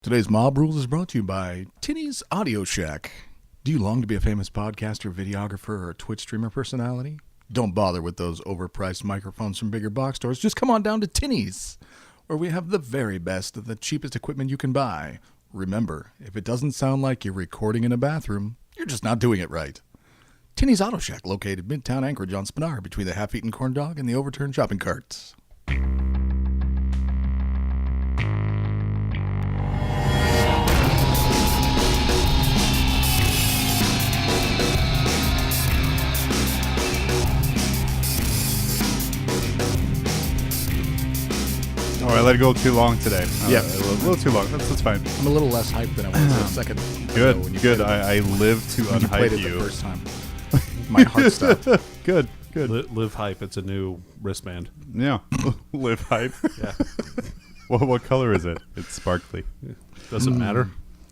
Today's Mob Rules is brought to you by Tinny's Audio Shack. Do you long to be a famous podcaster, videographer, or Twitch streamer personality? Don't bother with those overpriced microphones from bigger box stores. Just come on down to Tinny's, where we have the very best of the cheapest equipment you can buy. Remember, if it doesn't sound like you're recording in a bathroom, you're just not doing it right. Tinny's Auto Shack, located Midtown Anchorage on Spinar, between the half-eaten corn dog and the overturned shopping carts. Oh, I let it go too long today. Yeah. A little too long. That's fine. I'm a little less hyped than I was a second Good. ago when you Good. played it. I live to When you played unhype it the you. first time. My heart stopped. Good. Good. Live Hype. It's a new wristband. Yeah. Live hype. Yeah. What color is it? It's sparkly. Doesn't matter.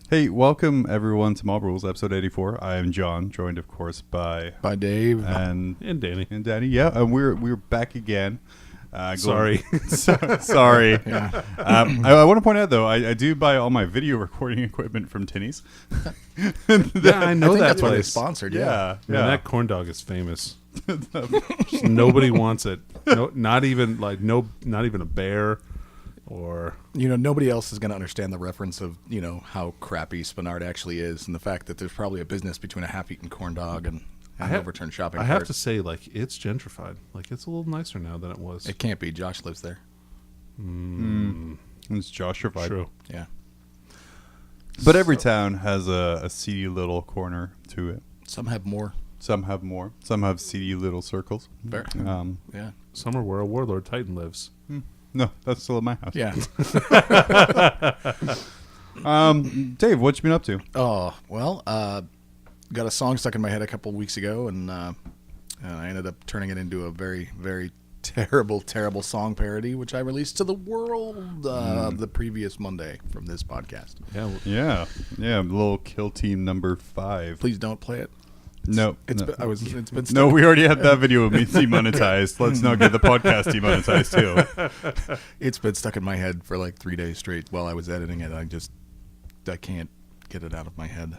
Hey, welcome everyone to Mob Rules, episode 84. I am John, joined of course by Dave. and And Danny. Yeah, and we're back again. Sorry. Sorry. Yeah. I want to point out though, I do buy all my video recording equipment from Tinny's. Yeah, I know I think that that's why they place. sponsored. Yeah. Man, that corn dog is famous. Just nobody wants it. No, not even a bear, or You know, nobody else is going to understand the reference of, you know, how crappy Spinard actually is, and the fact that there's probably a business between a half-eaten corn dog and an overturned shopping I cart. have to say, like, it's gentrified. Like, it's a little nicer now than it was. It can't be. Josh lives there. It's Joshua. True. Yeah. But every town has a seedy little corner to it. Some have more. Some have more. Some have seedy little circles. Fair. Yeah. Somewhere where a warlord titan lives. No, that's still at my house. Yeah. Dave, what you been up to? Oh, well, got a song stuck in my head a couple weeks ago, and I ended up turning it into a very, very terrible song parody, which I released to the world the previous Monday from this podcast. Yeah. Yeah. Little Kill Team number 5. Please don't play it. No. It's no. been stuck. No, we already had that video of me demonetized. Let's not get the podcast demonetized too. It's been stuck in my head for like 3 days straight while I was editing it. I can't get it out of my head.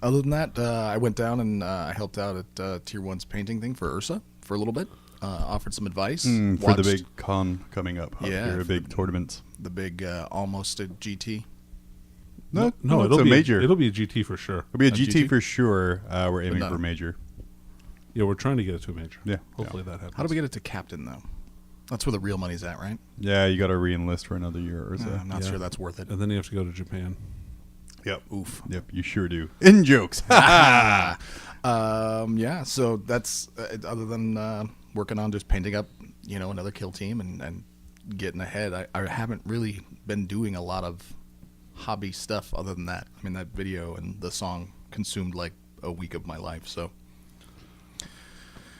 Other than that, I went down and I helped out at Tier 1's painting thing for Ursa for a little bit. Offered some advice. For the big con coming up. Yeah, Here, a big tournament. The big almost a GT. No, it'll it's a be major. It'll be a GT for sure. It'll be a GT GT? for sure. We're aiming not- for major. Yeah, we're trying to get it to a major. Yeah. Hopefully that happens. How do we get it to captain, though? That's where the real money's at, right? Yeah, you got to re-enlist for another year or so. I'm not Yeah. sure that's worth it. And then you have to go to Japan. Yep. Oof. Yep, you sure do. In jokes. Yeah, so that's other than working on just painting up, you know, another kill team and getting ahead. I haven't really been doing a lot of hobby stuff other than that. I mean, that video and the song consumed like a week of my life, so.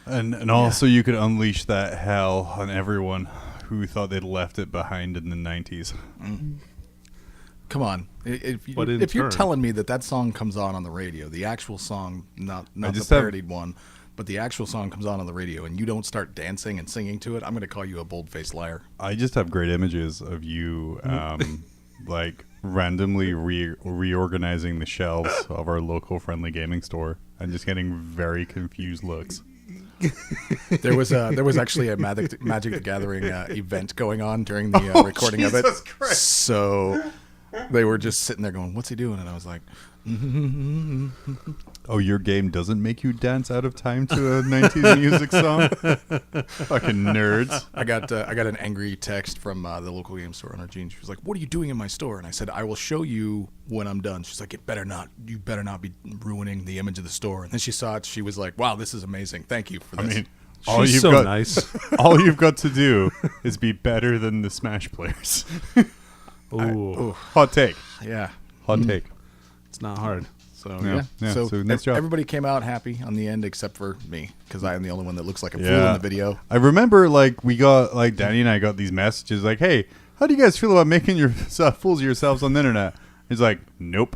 And also you could unleash that hell on everyone who thought they'd left it behind in the 90s. Come on. If But in you're turn- telling me that song comes on the radio, the actual song, not the just have- parodied one, but the actual song comes on the radio, and you don't start dancing and singing to it, I'm going to call you a bold-faced liar. I just have great images of you like randomly reorganizing the shelves of our local friendly gaming store and just getting very confused looks. There was actually a Magic the Gathering event going on during the recording of it. Jesus Christ. So they were just sitting there going, "What's he doing?" And I was like, Oh, your game doesn't make you dance out of time to a 90s music song? Fucking nerds. I got an angry text from the local game store owner, Jean. She was like, "What are you doing in my store?" And I said, "I will show you when I'm done." She's like, "You better not be ruining the image of the store." And then she saw it. She was like, "Wow, this is amazing. Thank you for this." I mean, She's so nice. all you've got to do is be better than the Smash players. Ooh, Hot take. yeah. Hot take. it's not hard. So Yeah, so nice job. Everybody came out happy on the end except for me because I am the only one that looks like a fool in Yeah. the video. I remember, like, we got, like, Danny and I got these messages like, "Hey, how do you guys feel about making fools of yourselves on the internet?" He's like, "Nope.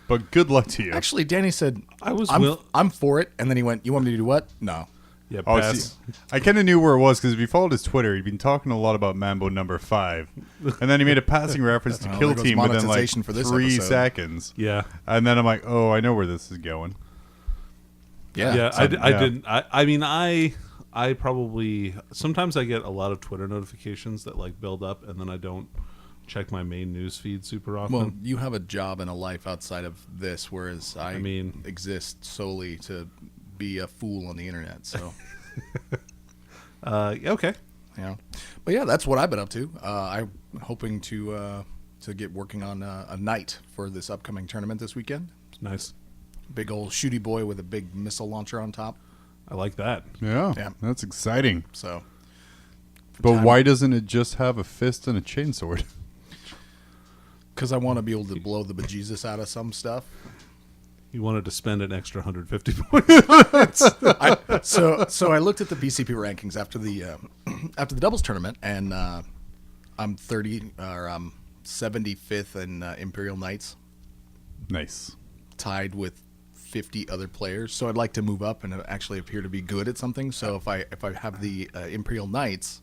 But good luck to you." Actually, Danny said, I was I'm for it," and then he went, "You want me to do what?" No. Yeah, Oh, pass. see, I kind of knew where it was because if you followed his Twitter, he'd been talking a lot about Mambo number 5, and then he made a passing reference to Well, Kill there goes Team within like monetization for this 3 episode. seconds. Yeah. And then I'm like, oh, I know where this is going. Yeah, So, I yeah. didn't. I mean, I probably sometimes I get a lot of Twitter notifications that like build up, and then I don't check my main news feed super often. Well, you have a job and a life outside of this, whereas I mean- exist solely to be a fool on the internet. So, Okay. But yeah, that's what I've been up to. I'm hoping to get working on a night for this upcoming tournament this weekend. Nice. Big old shooty boy with a big missile launcher on top. I like that. Yeah, Yeah. that's exciting. So, But why doesn't it just have a fist and a chainsword? because I want to be able to blow the bejesus out of some stuff. You wanted to spend an extra 150 points. So I looked at the BCP rankings after the doubles tournament, and I'm 75th in Imperial Knights, Nice. tied with 50 other players. So I'd like to move up and actually appear to be good at something. So if I have the Imperial Knights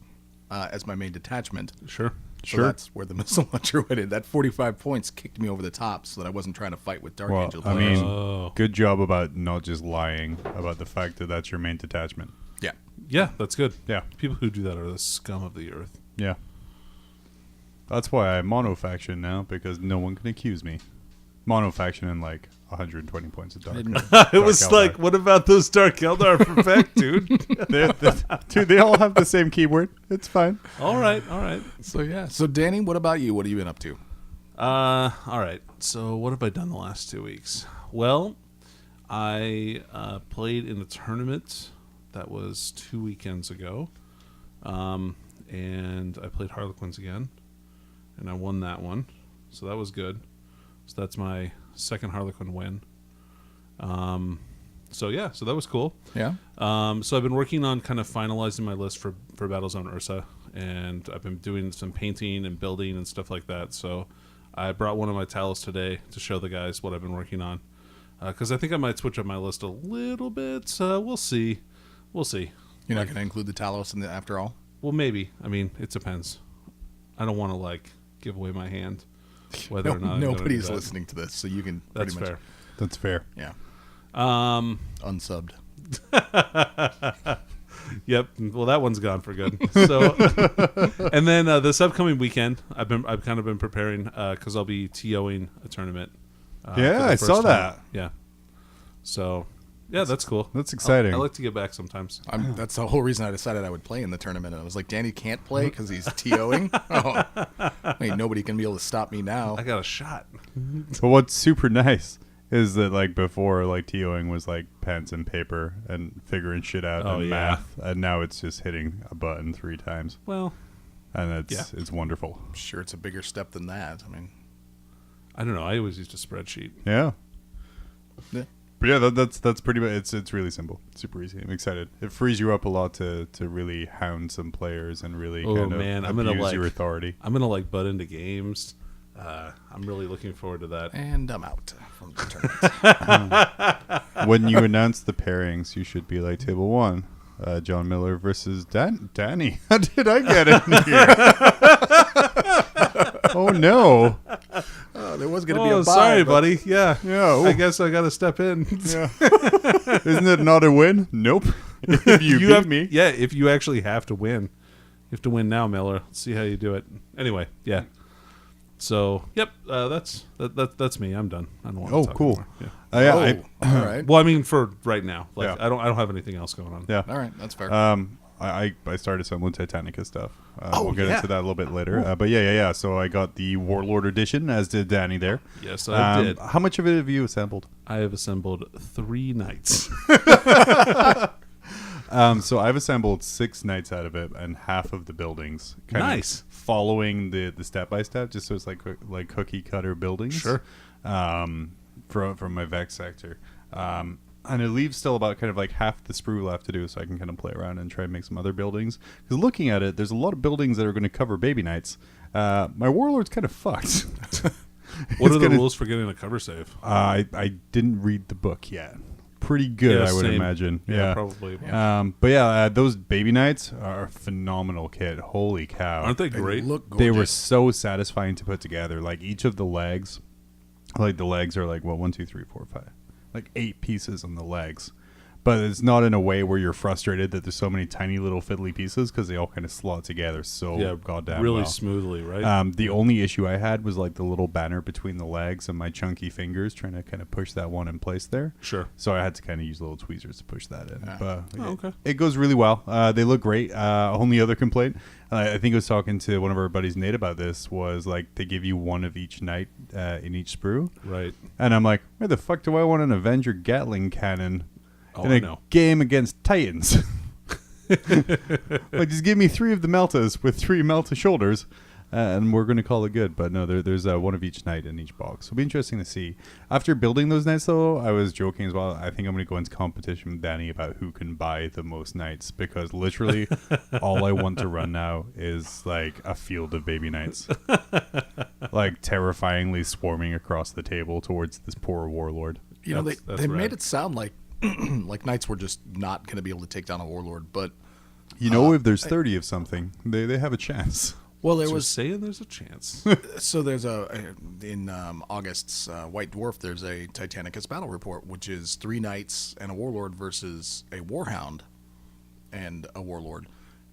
as my main detachment, Sure. so that's where the missile launcher went in. That 45 points kicked me over the top, so that I wasn't trying to fight with Dark Well, Angel I players. mean, Oh. good job about not just lying about the fact that that's your main detachment. Yeah. Yeah, that's good. Yeah. People who do that are the scum of the earth. Yeah. That's why I monofaction now, because no one can accuse me. Monofaction and like 120 points of dark. It was Eldar. like, what about those Dark Eldar perfect, dude? Dude, they all have the same keyword. It's fine. All right. So yeah. So Danny, what about you? What have you been up to? All right. So what have I done the last 2 weeks? Well, I played in a tournament that was 2 weekends ago, and I played Harlequins again, and I won that one, so that was good. So that's my second Harlequin win. So that was cool. Yeah. So I've been working on kind of finalizing my list for Battlezone Ursa, and I've been doing some painting and building and stuff like that. So I brought one of my Talos today to show the guys what I've been working on, because I think I might switch up my list a little bit. We'll see. You're not going to include the Talos in the after all? Well, maybe. I mean, it depends. I don't want to like give away my hand, whether or not I'm gonna do Nobody's that. listening to this, so you can That's pretty much. fair. That's fair. Yeah. Unsubbed. Yep. Well, that one's gone for good. So, and then this upcoming weekend, I've kind of been preparing because I'll be TOing a tournament. For Yeah, the I first saw time. that. Yeah. So, yeah, that's cool. That's exciting. I like to get back sometimes. That's the whole reason I decided I would play in the tournament. And I was like, Danny can't play because he's TOing? Oh. Wait, nobody can be able to stop me now. I got a shot. But what's super nice is that like before, like TOing was like pens and paper and figuring shit out Oh, and yeah. math, and now it's just hitting a button 3 times, Well, and it's wonderful. I'm sure it's a bigger step than that. I mean, I don't know. I always used a spreadsheet. Yeah. yeah. But yeah, that's pretty much. It's really simple, super easy. I'm excited. It frees you up a lot to really hound some players and really Oh, kind of man, I'm abuse gonna, like- your authority. I'm gonna like butt into games. I'm really looking forward to that. And I'm out from the tournament. When you announce the pairings, you should be like table 1, John Miller versus Danny. How did I get in here? Oh no! Oh, there was going to be a bye. Sorry, but- buddy. Yeah. Yeah. I guess I got to step in. Yeah. Isn't it not a win? Nope. If you beat have me. Yeah, if you actually have to win. You have to win now, Miller. Let's see how you do it. Anyway, yeah. So, yep, that's me. I'm done. I don't want to Oh, talk cool. anymore. Yeah. all right. Well, I mean, for right now, like Yeah. I don't have anything else going on. Yeah. All right, that's fair. I started assembling Titanica stuff. Oh, we'll get yeah. into that a little bit later. But yeah. So I got the Warlord edition, as did Danny there. Yes, I did. How much of it have you assembled? I have assembled 3 knights. So I've assembled 6 knights out of it and half of the buildings. Kind Nice. of following the step by step, just so it's like cookie cutter buildings. Sure. From my Vex sector. And it leaves still about kind of like half the sprue left to do, so I can kind of play around and try and make some other buildings. Because looking at it, there's a lot of buildings that are going to cover baby knights. My warlord's kind of fucked. What It's are the gonna- rules for getting a cover save? I didn't read the book yet. pretty good, Yeah, I would same. imagine. Yeah, probably. But yeah, those baby nights are a phenomenal kit. Holy cow. Aren't they great? Look gorgeous. They were so satisfying to put together. Like each of the legs, like the legs are like, what, 1, 2, 3, 4, 5. Like 8 pieces on the legs. But it's not in a way where you're frustrated that there's so many tiny little fiddly pieces because they all kind of slot together so goddamn really well. smoothly, right? The only issue I had was like the little banner between the legs and my chunky fingers trying to kind of push that one in place there. Sure. So I had to kind of use little tweezers to push that in. But okay. it goes really well. They look great. Only other complaint, I think I was talking to one of our buddies, Nate, about this, was like they give you one of each night in each sprue. Right. And I'm like, where the fuck do I want an Avenger Gatling cannon in I a know. game against Titans? Like, just give me 3 of the Meltas with 3 Melta shoulders, and we're going to call it good. But no, there's one of each knight in each box. It'll be interesting to see. After building those knights, though, I was joking as well. I think I'm going to go into competition with Danny about who can buy the most knights, because literally all I want to run now is like a field of baby knights, like terrifyingly swarming across the table towards this poor warlord. You know, That's they rad. made it sound like like knights were just not going to be able to take down a warlord, but You know, if there's 30 of something, they have a chance. well, there Just was saying there's a chance. so there's in August's White Dwarf. There's a Titanicus battle report, which is 3 knights and a warlord versus a warhound and a warlord,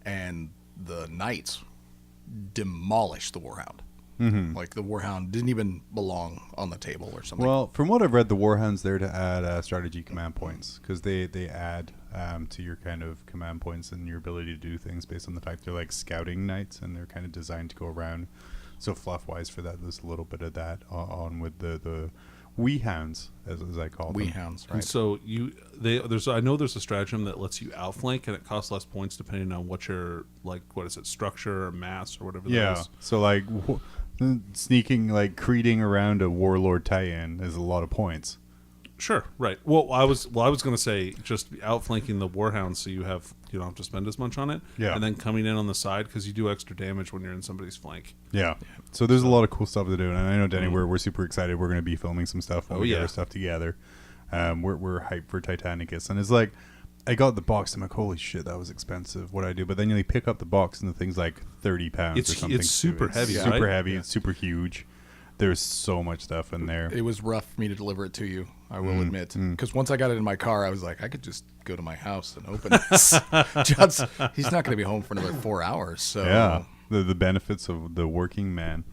and the knights demolished the warhound. Mm-hmm. Like the warhound didn't even belong on the table or something. Well, from what I've read, the Warhound's there to add strategy command points, because they add to your kind of command points and your ability to do things based on the fact they're like scouting knights, and they're kind of designed to go around. So fluff-wise for that, there's a little bit of that on with the wee hounds, as I call them. Weehounds, And right? so I know there's a stratagem that lets you outflank, and it costs less points depending on what your, like, what is it, structure or mass or whatever that Yeah. is. So like sneaking, like creeding around a warlord tie-in is a lot of points. Sure, right. Well, I was going to say just outflanking the warhound, so you don't have to spend as much on it. Yeah. And then coming in on the side, because you do extra damage when you're in somebody's flank. Yeah. So there's a lot of cool stuff to do, and I know, Denny, we're super excited. We're going to be filming some stuff when we get our stuff together. We're hyped for Titanicus, and it's like, I got the box, and I'm like, holy shit, that was expensive. What do I do? But then you pick up the box, and the thing's like 30 pounds or something. It's super heavy, Super right? heavy. It's super huge. There's so much stuff in there. It was rough for me to deliver it to you, I will admit. Because once I got it in my car, I was like, I could just go to my house and open this. He's not going to be home for another 4 hours. So Yeah, the benefits of the working man.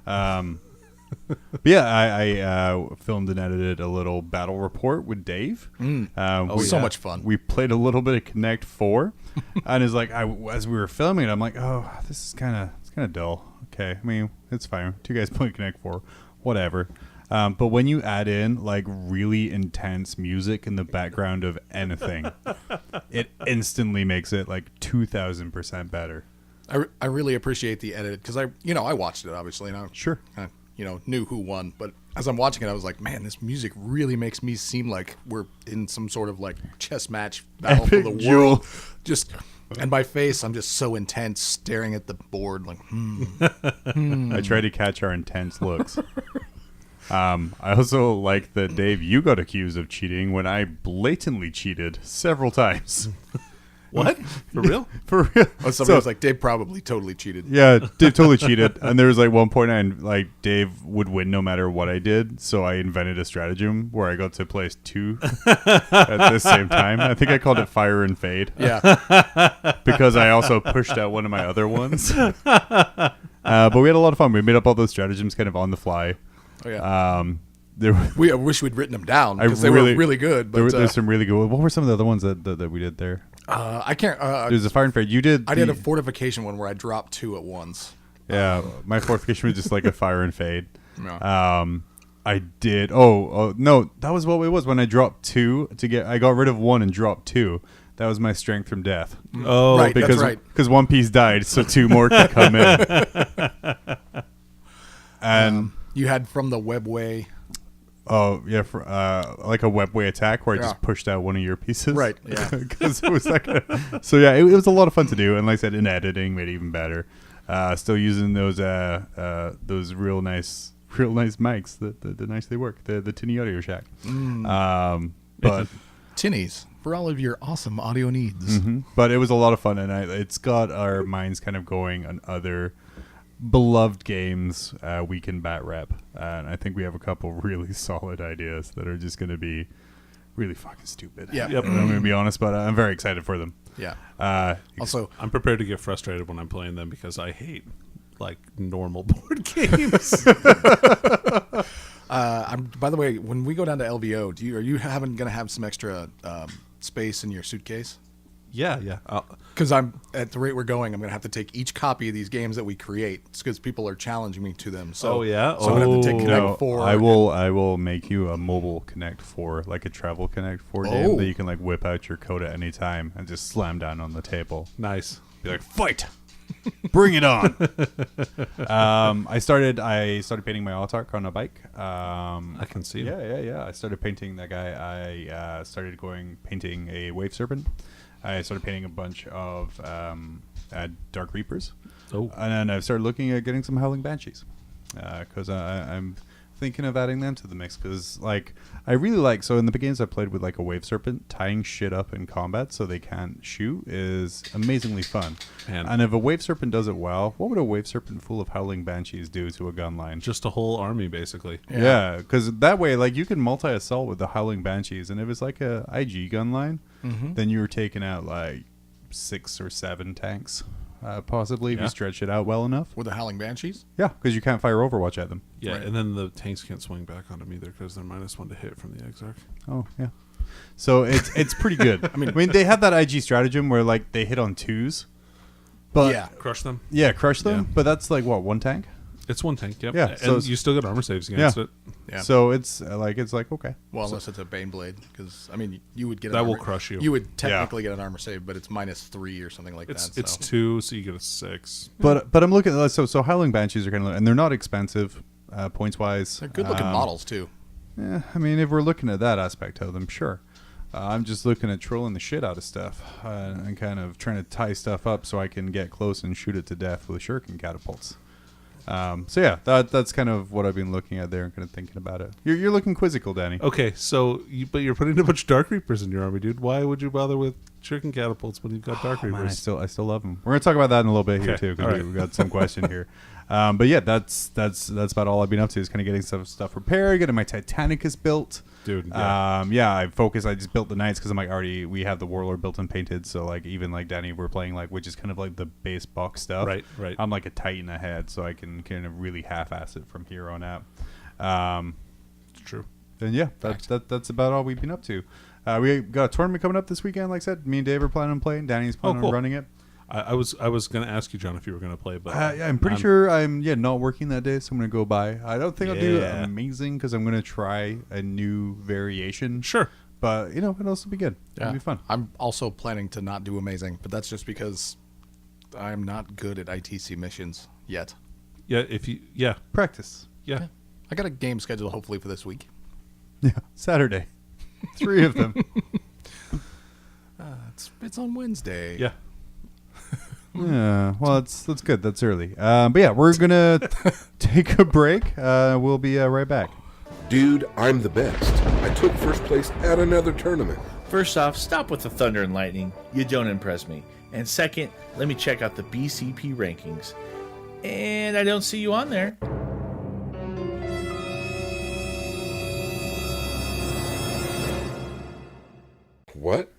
But yeah, I filmed and edited a little battle report with Dave. So much fun. We played a little bit of Connect 4, and it's like as we were filming it, I'm like, oh, this is kind of dull. Okay, I mean, it's fine. 2 guys playing Connect 4, whatever. But when you add in like really intense music in the background of anything, it instantly makes it like 2,000% better. I really appreciate the edit because I watched it obviously, and I knew who won. But as I'm watching it, I was like, man, this music really makes me seem like we're in some sort of like chess match battle for the duel. world. And my face, I'm just so intense, staring at the board, like, I try to catch our intense looks. I also like that, Dave, you got accused of cheating when I blatantly cheated several times. What? For real? For real. Oh, somebody was like, Dave probably totally cheated. Yeah, Dave totally cheated. And there was like one point Dave would win no matter what I did. So I invented a stratagem where I got to place 2 at the same time. I think I called it Fire and Fade. Yeah. Because I also pushed out one of my other ones. But we had a lot of fun. We made up all those stratagems kind of on the fly. Oh, yeah. I I wish we'd written them down because they were really good. But there's some really good. What were some of the other ones that we did there? I can't. There's a Fire and Fade. You did. I did a fortification one where I dropped 2 at once. Yeah, my fortification was just like a Fire and Fade. Yeah. I did. Oh no, that was what it was. When I dropped 2 I got rid of 1 and dropped 2. That was my strength from death. Oh, Right. Because That's right. because 1 piece died, so 2 more could come in. And You had from the webway. oh yeah, for like a webway attack where I Yeah. just pushed out one of your pieces. Right, yeah. Because it was like so yeah, it was a lot of fun to do, and like I said, in editing made it even better. Still using those real nice mics. The nice they work. The Tinny Audio Shack. But Tinnies, for all of your awesome audio needs. But it was a lot of fun, and it's got our minds kind of going on other beloved games we can bat rep. And I think we have a couple really solid ideas that are just going to be really fucking stupid. Yeah. Yep. I'm going to be honest, but I'm very excited for them. Yeah. Also, I'm prepared to get frustrated when I'm playing them because I hate like normal board games. by the way, when we go down to LVO, are you going to have some extra space in your suitcase? Yeah. Because I'm at the rate we're going, I'm going to have to take each copy of these games that we create because people are challenging me to them. So, Oh, yeah? So I'm going to have to take Connect No, 4. I will make you a mobile Connect 4, like a travel Connect 4 game Oh. that you can like whip out your code at any time and just slam down on the table. Nice. Be like, fight! Bring it on! I started painting my Autark on a bike. I can see it. Yeah. I started painting that guy. I started painting a Wave Serpent. I started painting a bunch of Dark Reapers. Oh. And then I started looking at getting some Howling Banshees. Because I'm thinking of adding them to the mix. Because, like, I really like... So, in the beginnings I played with, like, a Wave Serpent. Tying shit up in combat so they can't shoot is amazingly fun. Man. And if a Wave Serpent does it well, what would a Wave Serpent full of Howling Banshees do to a gun line? Just a whole army, basically. Yeah, because that way, like, you can multi-assault with the Howling Banshees. And if it's like a IG gun line... then you were taking out like 6 or 7 tanks, possibly, if you stretch it out well enough. With the Howling Banshees? Yeah, because you can't fire Overwatch at them. Yeah, Right. and then the tanks can't swing back on them either because they're -1 to hit from the Exarch. Oh, yeah. So it's pretty good. I mean, they have that IG stratagem where like they hit on 2s. But Yeah. Crush them. Yeah, crush them. Yeah. But that's like, what, 1 tank? It's 1 tank, yep. Yeah, And so you still get armor saves against it. Yeah. So it's like, okay. Well, unless it's a Baneblade, because I mean, you would get That will crush you. You would technically get an armor save, but it's -3 or something like that. It's So. 2, so you get a 6. But I'm looking at so Howling Banshees are kind of, and they're not expensive points wise. They're good looking models too. Yeah, I mean, if we're looking at that aspect of them, sure. I'm just looking at trolling the shit out of stuff and kind of trying to tie stuff up so I can get close and shoot it to death with shuriken catapults. So yeah, that's kind of what I've been looking at there and kind of thinking about it. You're looking quizzical, Danny. Okay, so but you're putting a bunch of Dark Reapers in your army, dude. Why would you bother with shuriken catapults when you've got Dark Reapers? Man, I still love them. We're gonna talk about that in a little bit here too, because All right. we got some question here. But yeah, that's about all I've been up to is kind of getting some stuff repaired, getting my Titanicus built. Dude, yeah. I just built the knights because I'm like we have the warlord built and painted, so like even like Danny, we're playing like, which is kind of like the base box stuff. Right. I'm like a titan ahead, so I can kind of really half-ass it from here on out. It's true. And yeah, that's about all we've been up to. We got a tournament coming up this weekend, like I said. Me and Dave are planning on playing. Danny's planning cool. on running it. I was going to ask you, John, if you were going to play, but I'm pretty sure I'm not working that day, so I'm going to go by. I don't think I'll do amazing because I'm going to try a new variation. Sure. But, it'll also be good. Yeah. It'll be fun. I'm also planning to not do amazing, but that's just because I'm not good at ITC missions yet. Yeah, Practice. yeah. I got a game scheduled hopefully for this week. Yeah, Saturday. 3 of them. It's on Wednesday. Yeah. Yeah, well, that's good. That's early. But yeah, we're going to take a break. We'll be right back. Dude, I'm the best. I took first place at another tournament. First off, stop with the thunder and lightning. You don't impress me. And second, let me check out the BCP rankings. And I don't see you on there. What?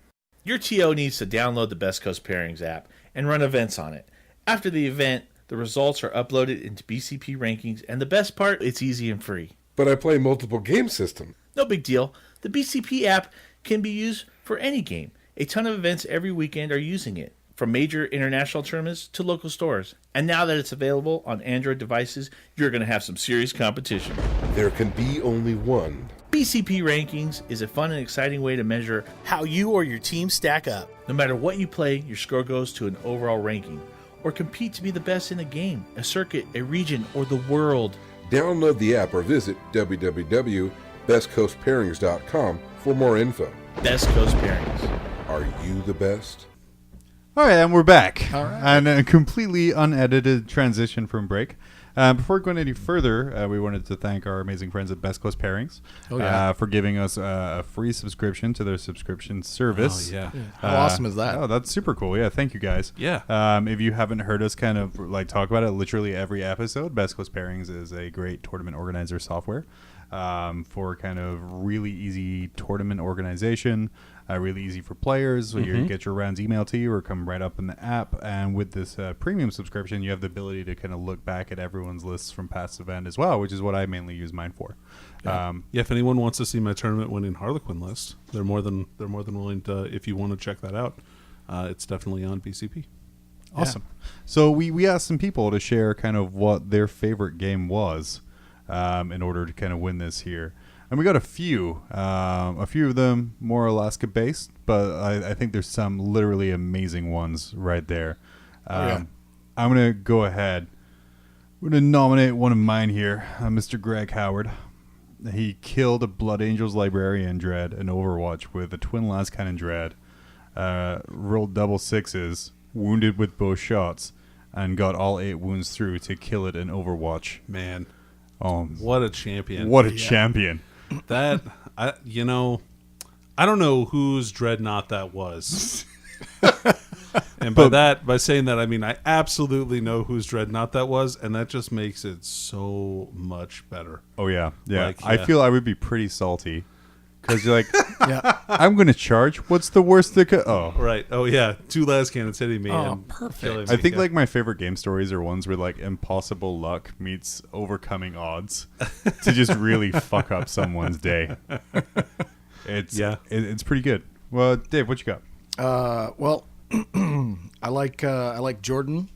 Your TO needs to download the Best Coast Pairings app and run events on it. After the event, the results are uploaded into BCP rankings, and the best part, it's easy and free. But I play multiple game systems. No big deal. The BCP app can be used for any game. A ton of events every weekend are using it, from major international tournaments to local stores. And now that it's available on Android devices, you're going to have some serious competition. There can be only one. BCP Rankings is a fun and exciting way to measure how you or your team stack up. No matter what you play, your score goes to an overall ranking, or compete to be the best in a game, a circuit, a region, or the world. Download the app or visit www.bestcoastpairings.com for more info. Best Coast Pairings. Are you the best? All right, and we're back. All right. And a completely unedited transition from break. Before going any further, we wanted to thank our amazing friends at Best Coast Pairings for giving us a free subscription to their subscription service. Oh, yeah. How awesome is that? Oh, that's super cool. Yeah, thank you guys. Yeah. If you haven't heard us kind of like talk about it literally every episode, Best Coast Pairings is a great tournament organizer software for kind of really easy tournament organization. Really easy for players. So you get your rounds emailed to you or come right up in the app. And with this premium subscription, you have the ability to kind of look back at everyone's lists from past event as well, which is what I mainly use mine for. Yeah, if anyone wants to see my tournament winning Harlequin list, they're more than willing to. If you want to check that out, it's definitely on BCP. Awesome. So we asked some people to share kind of what their favorite game was in order to kind of win this here. And we got a few of them more Alaska based, but I think there's some literally amazing ones right there. I'm going to go ahead. I'm going to nominate one of mine here, Mr. Greg Howard. He killed a Blood Angels Librarian Dread in Overwatch with a Twin Las Cannon Dread, rolled double sixes, wounded with both shots, and got all 8 wounds through to kill it in Overwatch. Man, what a champion! What a champion! That I don't know whose dreadnought that was. And by saying that, I mean I absolutely know whose dreadnought that was, and that just makes it so much better. Oh yeah. Like, I feel I would be pretty salty because you're like, Yeah. I'm going to charge. What's the worst that could? Oh, Right. Oh yeah, 2 las cannons hitting me. Oh, and perfect. killing I me. think Yeah. like my favorite game stories are ones where like impossible luck meets overcoming odds to just really fuck up someone's day. It's pretty good. Well, Dave, what you got? Well, I like Jordan.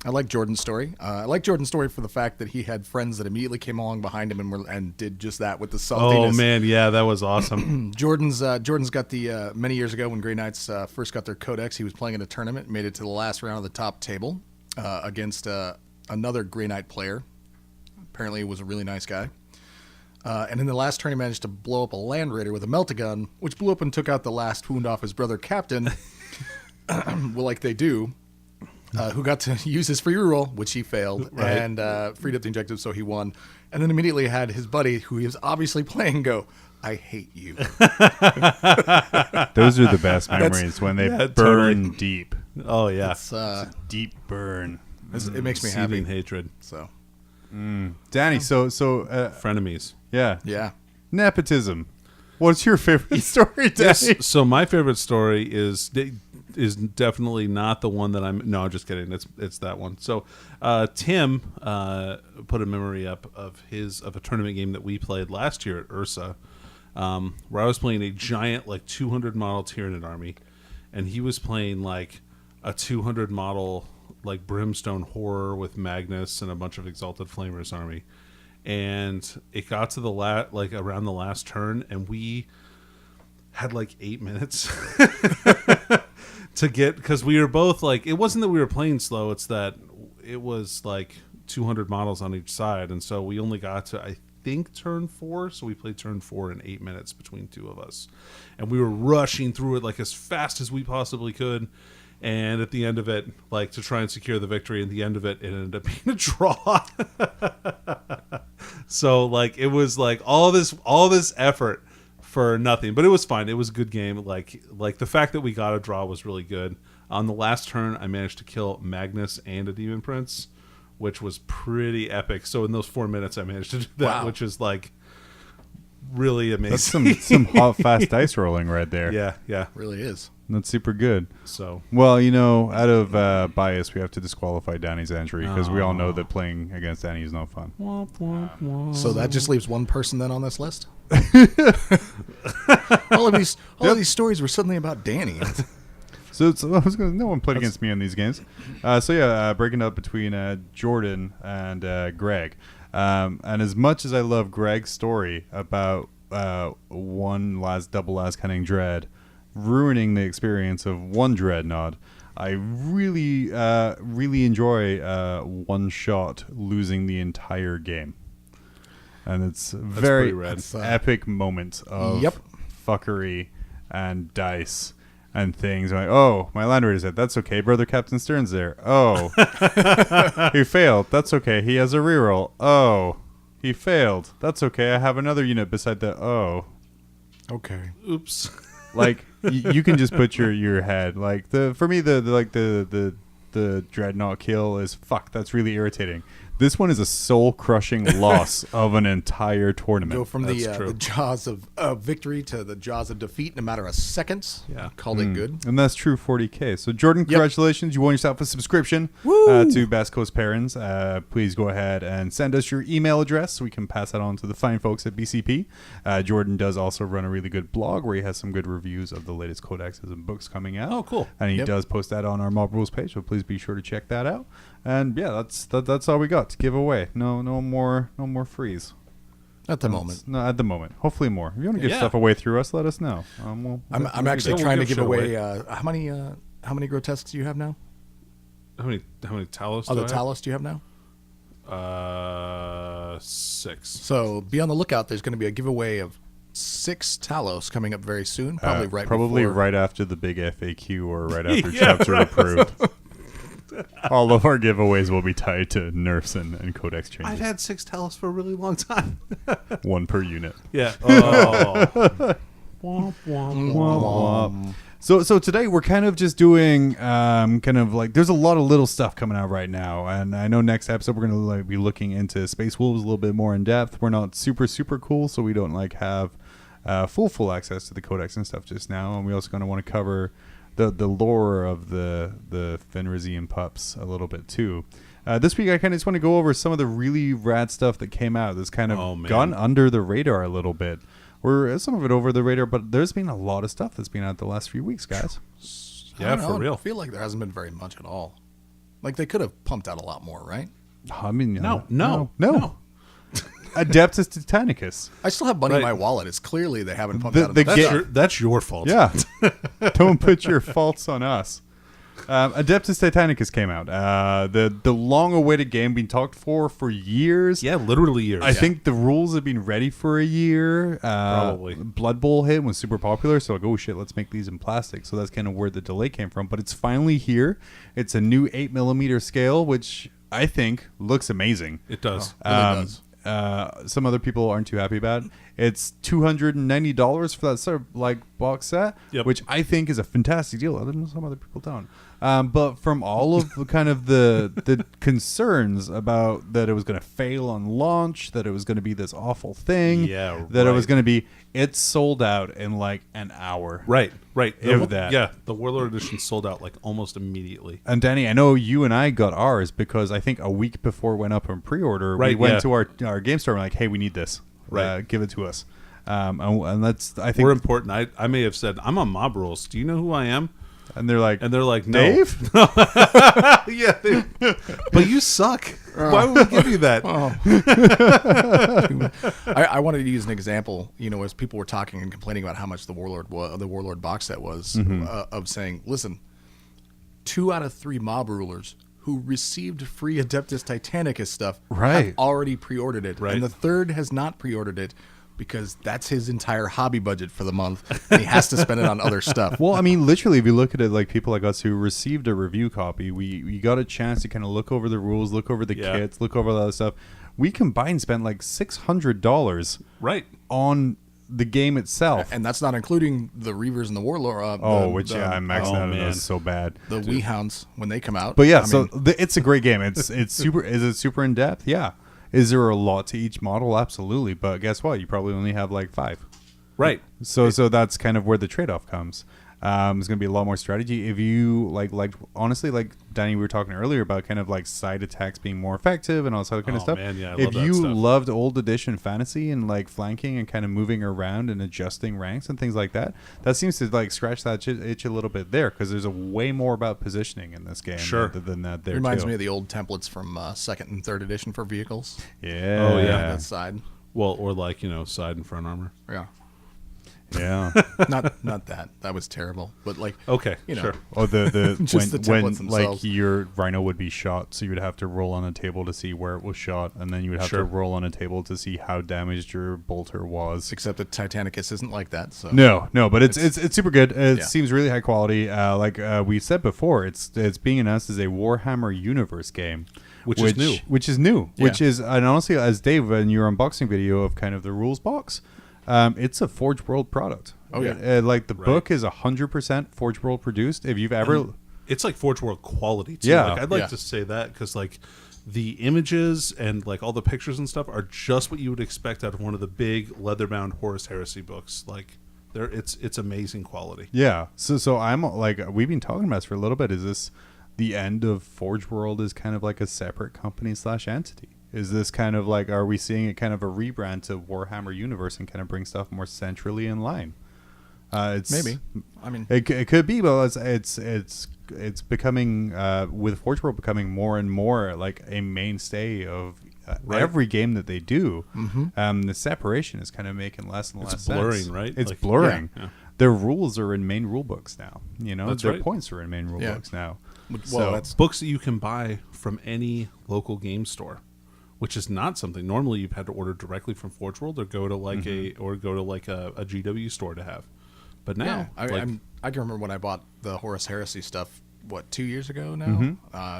I like Jordan's story. I like Jordan's story for the fact that he had friends that immediately came along behind him and did just that with the saltiness. Oh man, yeah, that was awesome. Jordan's got the many years ago when Grey Knights first got their codex. He was playing in a tournament, made it to the last round of the top table against another Grey Knight player. Apparently, he was a really nice guy. And in the last turn, he managed to blow up a Land Raider with a melt-a-gun, which blew up and took out the last wound off his brother Captain, well, like they do, who got to use his free reroll, which he failed, Right. and freed up the objective, so he won. And then immediately had his buddy, who he was obviously playing, go, I hate you. Those are the best memories when they yeah, burn totally. deep. Oh yeah, It's, Deep burn. it makes me seething happy. hatred, So, Danny, so frenemies. yeah. yeah. Nepotism. What's your favorite story, Danny? So my favorite story is definitely not the one that I'm just kidding. It's that one. So Tim put a memory up of a tournament game that we played last year at Ursa, where I was playing a giant like 200 model Tyranid army, and he was playing like a 200 model like Brimstone Horror with Magnus and a bunch of Exalted Flamers army. And it got to the around the last turn, and we had like 8 minutes to get, because we were both like, it wasn't that we were playing slow, it's that it was like 200 models on each side, and so we only got to, I think, turn 4, so we played turn 4 in 8 minutes between 2 of us, and we were rushing through it like as fast as we possibly could. And at the end of it, like to try and secure the victory, at the end of it, it ended up being a draw. So like it was like all this effort for nothing, but it was fine. It was a good game. Like the fact that we got a draw was really good. On the last turn, I managed to kill Magnus and a Demon Prince, which was pretty epic. So in those 4 minutes, I managed to do that, Wow. which is like really amazing. That's some hot, fast dice rolling right there. yeah. Really is. That's super good. So Well, out of bias, we have to disqualify Danny's entry because we all know that playing against Danny is no fun. So that just leaves one person then on this list? all of these stories were suddenly about Danny. So no one played against me in these games. Breaking up between Jordan and Greg. And as much as I love Greg's story about double last cunning dread ruining the experience of one dreadnought, I really enjoy one shot losing the entire game. And it's a very pretty rad. epic moment of Yep. fuckery and dice. and things. I'm like, oh, my Land Raider's dead. That's okay. Brother Captain Stern's there. Oh, he failed. That's okay. He has a reroll. Oh, he failed. That's okay. I have another unit beside that. Oh, Okay. Oops. like you can just put your head like for me the dreadnought kill is fuck. That's really irritating. This one is a soul-crushing loss of an entire tournament. Go from That's the true. jaws of victory to the jaws of defeat in a matter of seconds. Yeah. Called it good. And that's true 40K. So, Jordan, congratulations. You won yourself a subscription to Best Coast Pairings. Please go ahead and send us your email address so we can pass that on to the fine folks at BCP. Jordan does also run a really good blog where he has some good reviews of the latest codexes and books coming out. Oh, cool. And he Yep. does post that on our Mob Rules page, so please be sure to check that out. And yeah, that's all we got to give away. No more frees. At the moment. No, at the moment. Hopefully more. If you want to give Yeah. stuff away through us, let us know. I'm actually We'll trying to give give shit away. How many grotesques do you have now? How many Talos? Oh, do the I Talos do you have now? have? 6. So be on the lookout. There's going to be a giveaway of 6 Talos coming up very soon. Probably before. right after the big FAQ or right after chapter approved. All of our giveaways will be tied to nerfs and codex changes. I've had 6 Talos for a really long time. One per unit. Yeah. Oh. So today we're kind of just doing kind of like there's a lot of little stuff coming out right now, and I know next episode we're going to be looking into Space Wolves a little bit more in depth. We're not super cool, so we don't have full access to the codex and stuff just now, and we also going to want to cover the lore of the Fenrisian pups a little bit too. This week I kind of just want to go over some of the really rad stuff that came out that's kind of gone under the radar a little bit. Or some of it over the radar, but there's been a lot of stuff that's been out the last few weeks, guys. Yeah, I don't for know. real. I feel like there hasn't been very much at all. Like they could have pumped out a lot more, right? I mean, No. Adeptus Titanicus. I still have money in Right. my wallet. It's clearly they haven't pumped The- out the enough ga- stuff. That's your fault. Yeah. Don't put your faults on us. Adeptus Titanicus came out. The long-awaited game being talked for years. Yeah, literally years. I think the rules have been ready for a year. Probably. Blood Bowl hit was super popular, so like, oh shit, let's make these in plastic. So that's kind of where the delay came from. But it's finally here. It's a new 8mm scale, which I think looks amazing. it does. Really does. Some other people aren't too happy about. It's $290 for that sort of like box set, Yep. which I think is a fantastic deal. Other than some other people don't. But from all of the kind of the concerns about that it was going to fail on launch, that it was going to be this awful thing, Yeah, that it was right. going to be, it sold out in like an hour. Right. If that. Yeah, the Warlord Edition sold out like almost immediately. And Danny, I know you and I got ours because I think a week before it went up on pre-order, we Right, went yeah. to our game store and like, hey, we need this. Right. Give it to us. And that's, I think, We're important. I may have said, I'm on Mob Rules. Do you know who I am? and they're like, And they're like, no. Dave? Yeah. But you suck. Why would we give you that? I wanted to use an example, as people were talking and complaining about how much the Warlord box set was, of saying, listen, 2 out of 3 mob rulers who received free Adeptus Titanicus stuff Right. have already pre-ordered it, Right. and the third has not pre-ordered it because that's his entire hobby budget for the month, and he has to spend it on other stuff. well, I mean, literally, if you look at it, like people like us who received a review copy, we got a chance to kind of look over the rules, look over the Yeah. kits, look over all that stuff. We combined spent like $600 Right. on the game itself. And that's not including the Reavers and the Warlord. I maxed out on man. those so bad. the Wee Hounds when they come out. But yeah, I so mean, it's a great game. It's super. Is it super in depth? Yeah. Is there a lot to each model? Absolutely. But guess what? You probably only have like 5. Right. So that's kind of where the trade off comes. There's going to be a lot more strategy. If you like honestly, like Danny, we were talking earlier about kind of like side attacks being more effective and all this other kind of Oh, stuff. man, yeah, I if love that you stuff. loved old edition fantasy and like flanking and kind of moving around and adjusting ranks and things like that, that seems to like scratch that itch a little bit there because there's a way more about positioning in this game. Sure. Than that. There reminds too. me of the old templates from 2nd and 3rd edition for vehicles. Yeah. Oh, yeah. That side. Well, or like, side and front armor. Yeah. Yeah. Not that. That was terrible. But like, Okay, you know, sure. Oh, the Just the when templates themselves. like your rhino would be shot, so you would have to roll on a table to see where it was shot, and then you would have Sure. to roll on a table to see how damaged your bolter was. except that Titanicus isn't like that. So No, but it's super good. It Yeah. seems really high quality. Like we said before, it's being announced as a Warhammer Universe game, Which is new. Which is new. Yeah. Which is, and honestly, as Dave in your unboxing video of kind of the rules box, it's a Forge World product. Oh, yeah. Like the book is 100% Forge World produced. If you've ever, It's like Forge World quality too. Yeah. Like, I'd like Yeah. to say that because like the images and like all the pictures and stuff are just what you would expect out of one of the big leather-bound Horus Heresy books. Like it's amazing quality. yeah. So I'm like, we've been talking about this for a little bit. Is this the end of Forge World as kind of like a separate company / entity? Is this kind of like, are we seeing it kind of a rebrand to Warhammer Universe and kind of bring stuff more centrally in line? It's maybe. I mean, it could be, but it's becoming with Forge World becoming more and more like a mainstay of every game that they do. The separation is kind of making less and less blurring, sense. right? It's Like- blurring. Yeah. Their rules are in main rule books now. You know, That's their right. points are in main rule Yeah. books now. well, So- that's Books that you can buy from any local game store, which is not something normally you've had to order directly from Forge World or go to like a GW store to have. But now, yeah. like, I can remember when I bought the Horus Heresy stuff. What, 2 years ago now?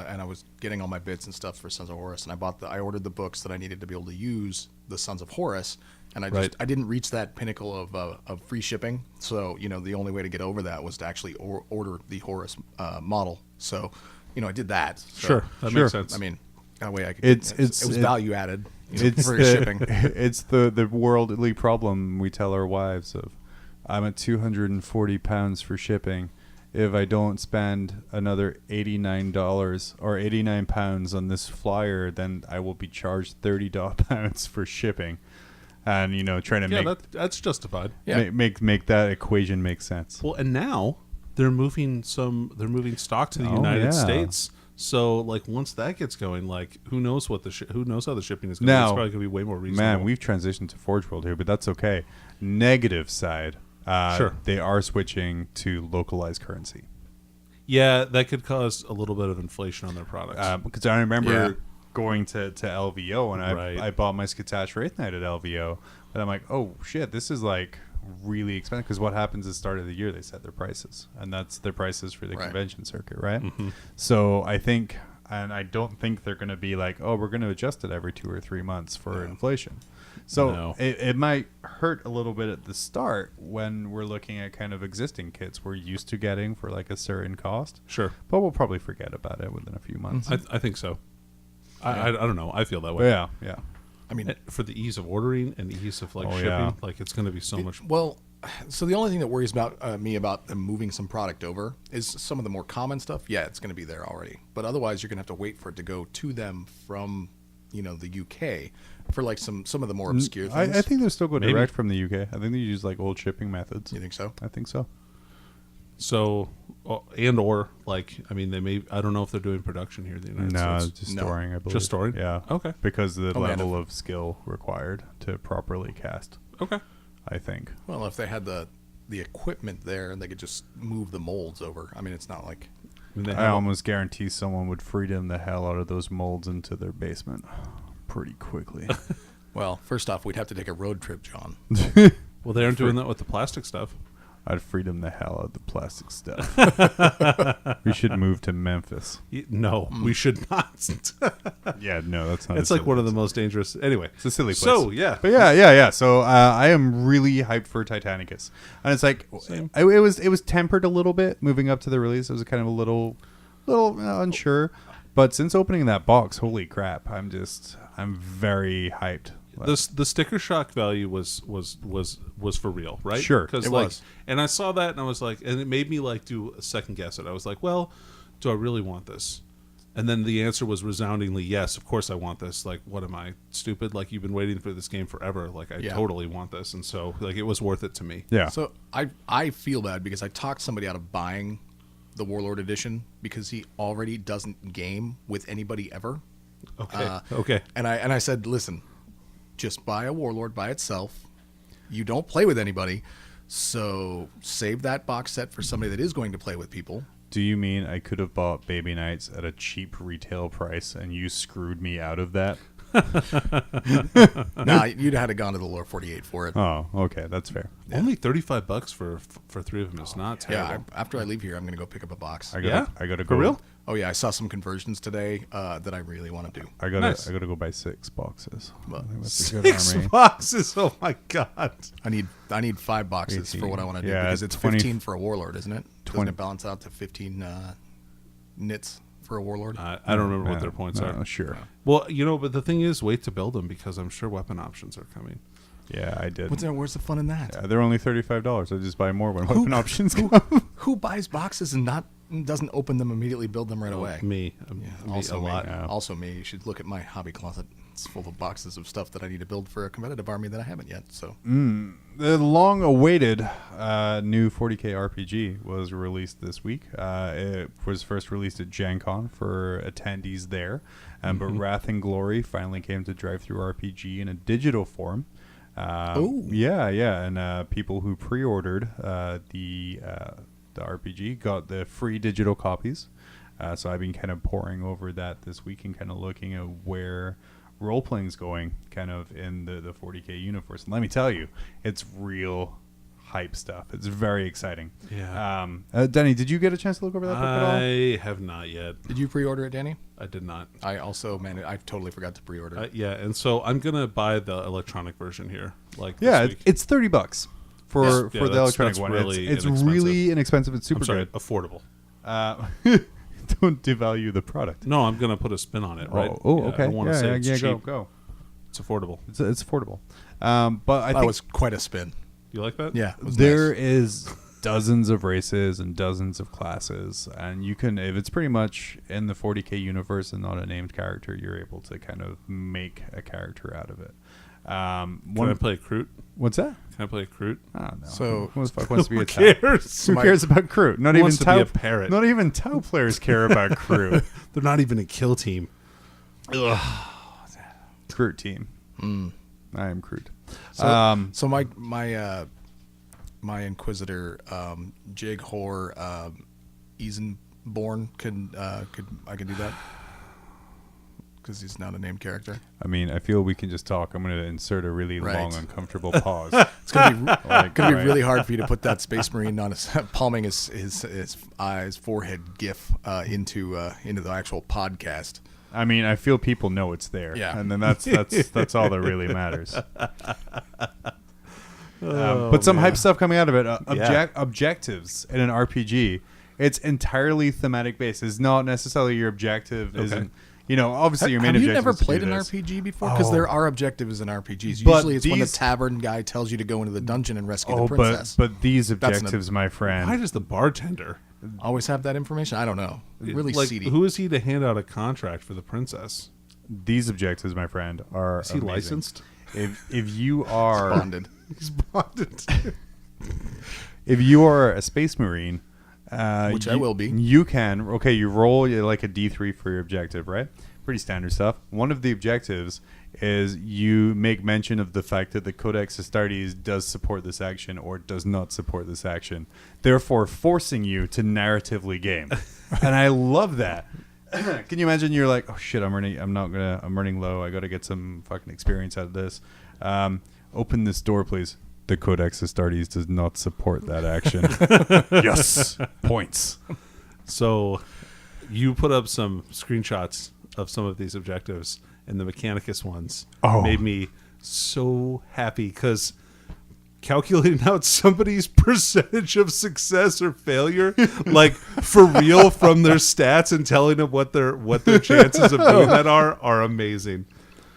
And I was getting all my bits and stuff for Sons of Horus, and I ordered the books that I needed to be able to use the Sons of Horus, and I didn't reach that pinnacle of free shipping. So the only way to get over that was to actually order the Horus model. So I did that. So, sure, that makes sense. I mean, that way I could. It was was value added. It's for the, shipping. It's the worldly problem we tell our wives of. I'm at £240 for shipping. If I don't spend another $89 or £89 on this flyer, then I will be charged £30 for shipping. And trying to yeah, make that's justified. Yeah. make that equation make sense. Well, and now they're moving stock to the Oh, United yeah. States. So, like, once that gets going, like, who knows how the shipping is going? Now, It's probably going to be way more reasonable. Man, we've transitioned to Forge World here, but that's okay. Negative side, Sure. they are switching to localized currency. Yeah, that could cause a little bit of inflation on their products. Because I remember Yeah. going to LVO and Right. I bought my Skitash Wraith Knight at LVO, but I'm like, oh shit, this is like really expensive. Because what happens is, start of the year they set their prices, and that's their prices for the Right. convention circuit, right? So I think, and I don't think they're going to be like, oh, we're going to adjust it every 2 or 3 months for inflation. So No. it might hurt a little bit at the start when we're looking at kind of existing kits we're used to getting for like a certain cost. Sure. But we'll probably forget about it within a few months. I think so. I don't know. I feel that way. Yeah. I mean, For the ease of ordering and the ease of like Oh, shipping, yeah. like it's going to be so much. well, so the only thing that worries about me about them moving some product over is some of the more common stuff. Yeah, it's going to be there already, but otherwise you're going to have to wait for it to go to them from the UK for like some of the more obscure things. I think they'll still go Maybe. direct from the UK. I think they use like old shipping methods. You think so? I think so. So, or like, I mean, they may. I don't know if they're doing production here in the United No, States. just No. storing, I believe. Just storing? Yeah. Okay. Because of the Oh, man, level of skill required to properly cast, Okay. I think. Well, if they had the equipment there and they could just move the molds over. I mean, it's not like I mean, they I have almost guarantee someone would freedom the hell out of those molds into their basement pretty quickly. well, first off, we'd have to take a road trip, John. well, they aren't doing that with the plastic stuff. I'd freedom the hell out of the plastic stuff. We should move to Memphis. No, we should not. Yeah, no, that's not. It's like one of the most dangerous. Anyway, It's a silly place. so yeah, But yeah. So I am really hyped for Titanicus, and it's like Same. it was tempered a little bit moving up to the release. It was kind of a little unsure, but since opening that box, holy crap! I'm very hyped. the sticker shock value was for real, right? Sure, because it like, was. and I saw that and I was like, and it made me like do a second guess it. I was like, well, do I really want this? And then the answer was resoundingly yes. Of course I want this. Like, what am I, stupid? Like, you've been waiting for this game forever. Like, I Yeah. totally want this, and so like it was worth it to me. Yeah. So I feel bad because I talked somebody out of buying the Warlord edition because he already doesn't game with anybody ever. Okay. Okay. And I said, listen, just buy a Warlord by itself. You don't play with anybody. So save that box set for somebody that is going to play with people. Do you mean I could have bought Baby Nights at a cheap retail price and you screwed me out of that? Nah, you'd have gone to the Lore 48 for it. Oh, okay, that's fair. Only $35 for 3 of them is not terrible. Yeah, after I leave here, I'm going to go pick up a box. I Yeah? gotta For go. real? Oh yeah, I saw some conversions today that I really want to do. I gotta Nice. go buy 6 boxes. Well, I think that's a good 6 army. boxes. Oh my god. I need 5 boxes for what I want to do Yeah, because it's 20 15 for a warlord, isn't it? Doesn't 20 it balance out to 15 nits for a warlord? I don't remember Yeah, what their points are. Sure. Well, but the thing is, wait to build them because I'm sure weapon options are coming. Yeah, I did. Where's the fun in that? Yeah, they're only $35. I just buy more when weapon options come. Who buys boxes and doesn't open them immediately, build them right away? Me. Me Also a me. lot. Yeah. Also me. You should look at my hobby closet. It's full of boxes of stuff that I need to build for a competitive army that I haven't yet. So The long-awaited new 40K RPG was released this week. It was first released at Gen Con for attendees there, but Wrath and Glory finally came to Drive-Thru RPG in a digital form. Yeah, and people who pre-ordered the RPG got the free digital copies. So I've been kind of poring over that this week and kind of looking at where role-playing's going kind of in the 40K universe. And let me tell you, it's real hype stuff. It's very exciting. Yeah. Denny, did you get a chance to look over that book at all? I have not yet. did you pre-order it, Danny? I did not. I also, I totally forgot to pre-order it. Yeah, and so I'm gonna buy the electronic version here. Yeah, this week. it's $30 for Yeah, the electronic that's one. really It's inexpensive. really inexpensive. It's super I'm sorry, good. affordable. Don't devalue the product. No, I'm gonna put a spin on it. Right? Oh, Yeah, okay. I don't want to say it's cheap. Go. It's affordable. It's affordable. But I That think was quite a spin. You like that? Yeah, it was there nice. is dozens of races and dozens of classes, and you can, if it's pretty much in the 40K universe and not a named character, you're able to kind of make a character out of it. Can I play a Kroot? What's that? Can I play a Kroot? I don't know. So- who the fuck wants to be Who a Tau? cares? Who cares about Crew? Not Who even wants to be Tau. a parrot? Not even Tau players care about Crew. They're not even a kill team. Crew team. I am Crew. So my Inquisitor, Jig Hor, Eisenborn could I could do that because he's not a named character. I mean, I feel we can just talk. I'm going to insert a really Right. long, uncomfortable pause. It's gonna be Right. really hard for you to put that Space Marine on his palming his eyes forehead gif into the actual podcast. I mean, I feel people know it's there. Yeah. And then that's all that really matters. But some hype stuff coming out of it. Objectives in an RPG. It's entirely thematic based. It's not necessarily your objective isn't, obviously your main Have you objective never is to played do an this. RPG before? Because there are objectives in RPGs. But Usually it's when the these- tavern guy tells you to go into the dungeon and rescue Oh, the princess. but these That's an- objectives, my friend. Why does the bartender? Always have that information? I don't know. Really like, seedy. who is he to hand out a contract for the princess? These objectives, my friend, are Is he amazing. licensed? If you are Bonded. He's bonded. if you are a space marine, Which I will be. You can you roll like a D3 for your objective, right? Pretty standard stuff. One of the objectives is you make mention of the fact that the Codex Astartes does support this action or does not support this action, therefore forcing you to narratively game. And I love that. Can you imagine? You're like, oh shit, I'm running low. I got to get some fucking experience out of this. Open this door, please. The Codex Astartes does not support that action. Yes, points. So you put up some screenshots of some of these objectives, and the Mechanicus ones made me so happy because calculating out somebody's percentage of success or failure, like for real from their stats and telling them what their chances of doing that are amazing.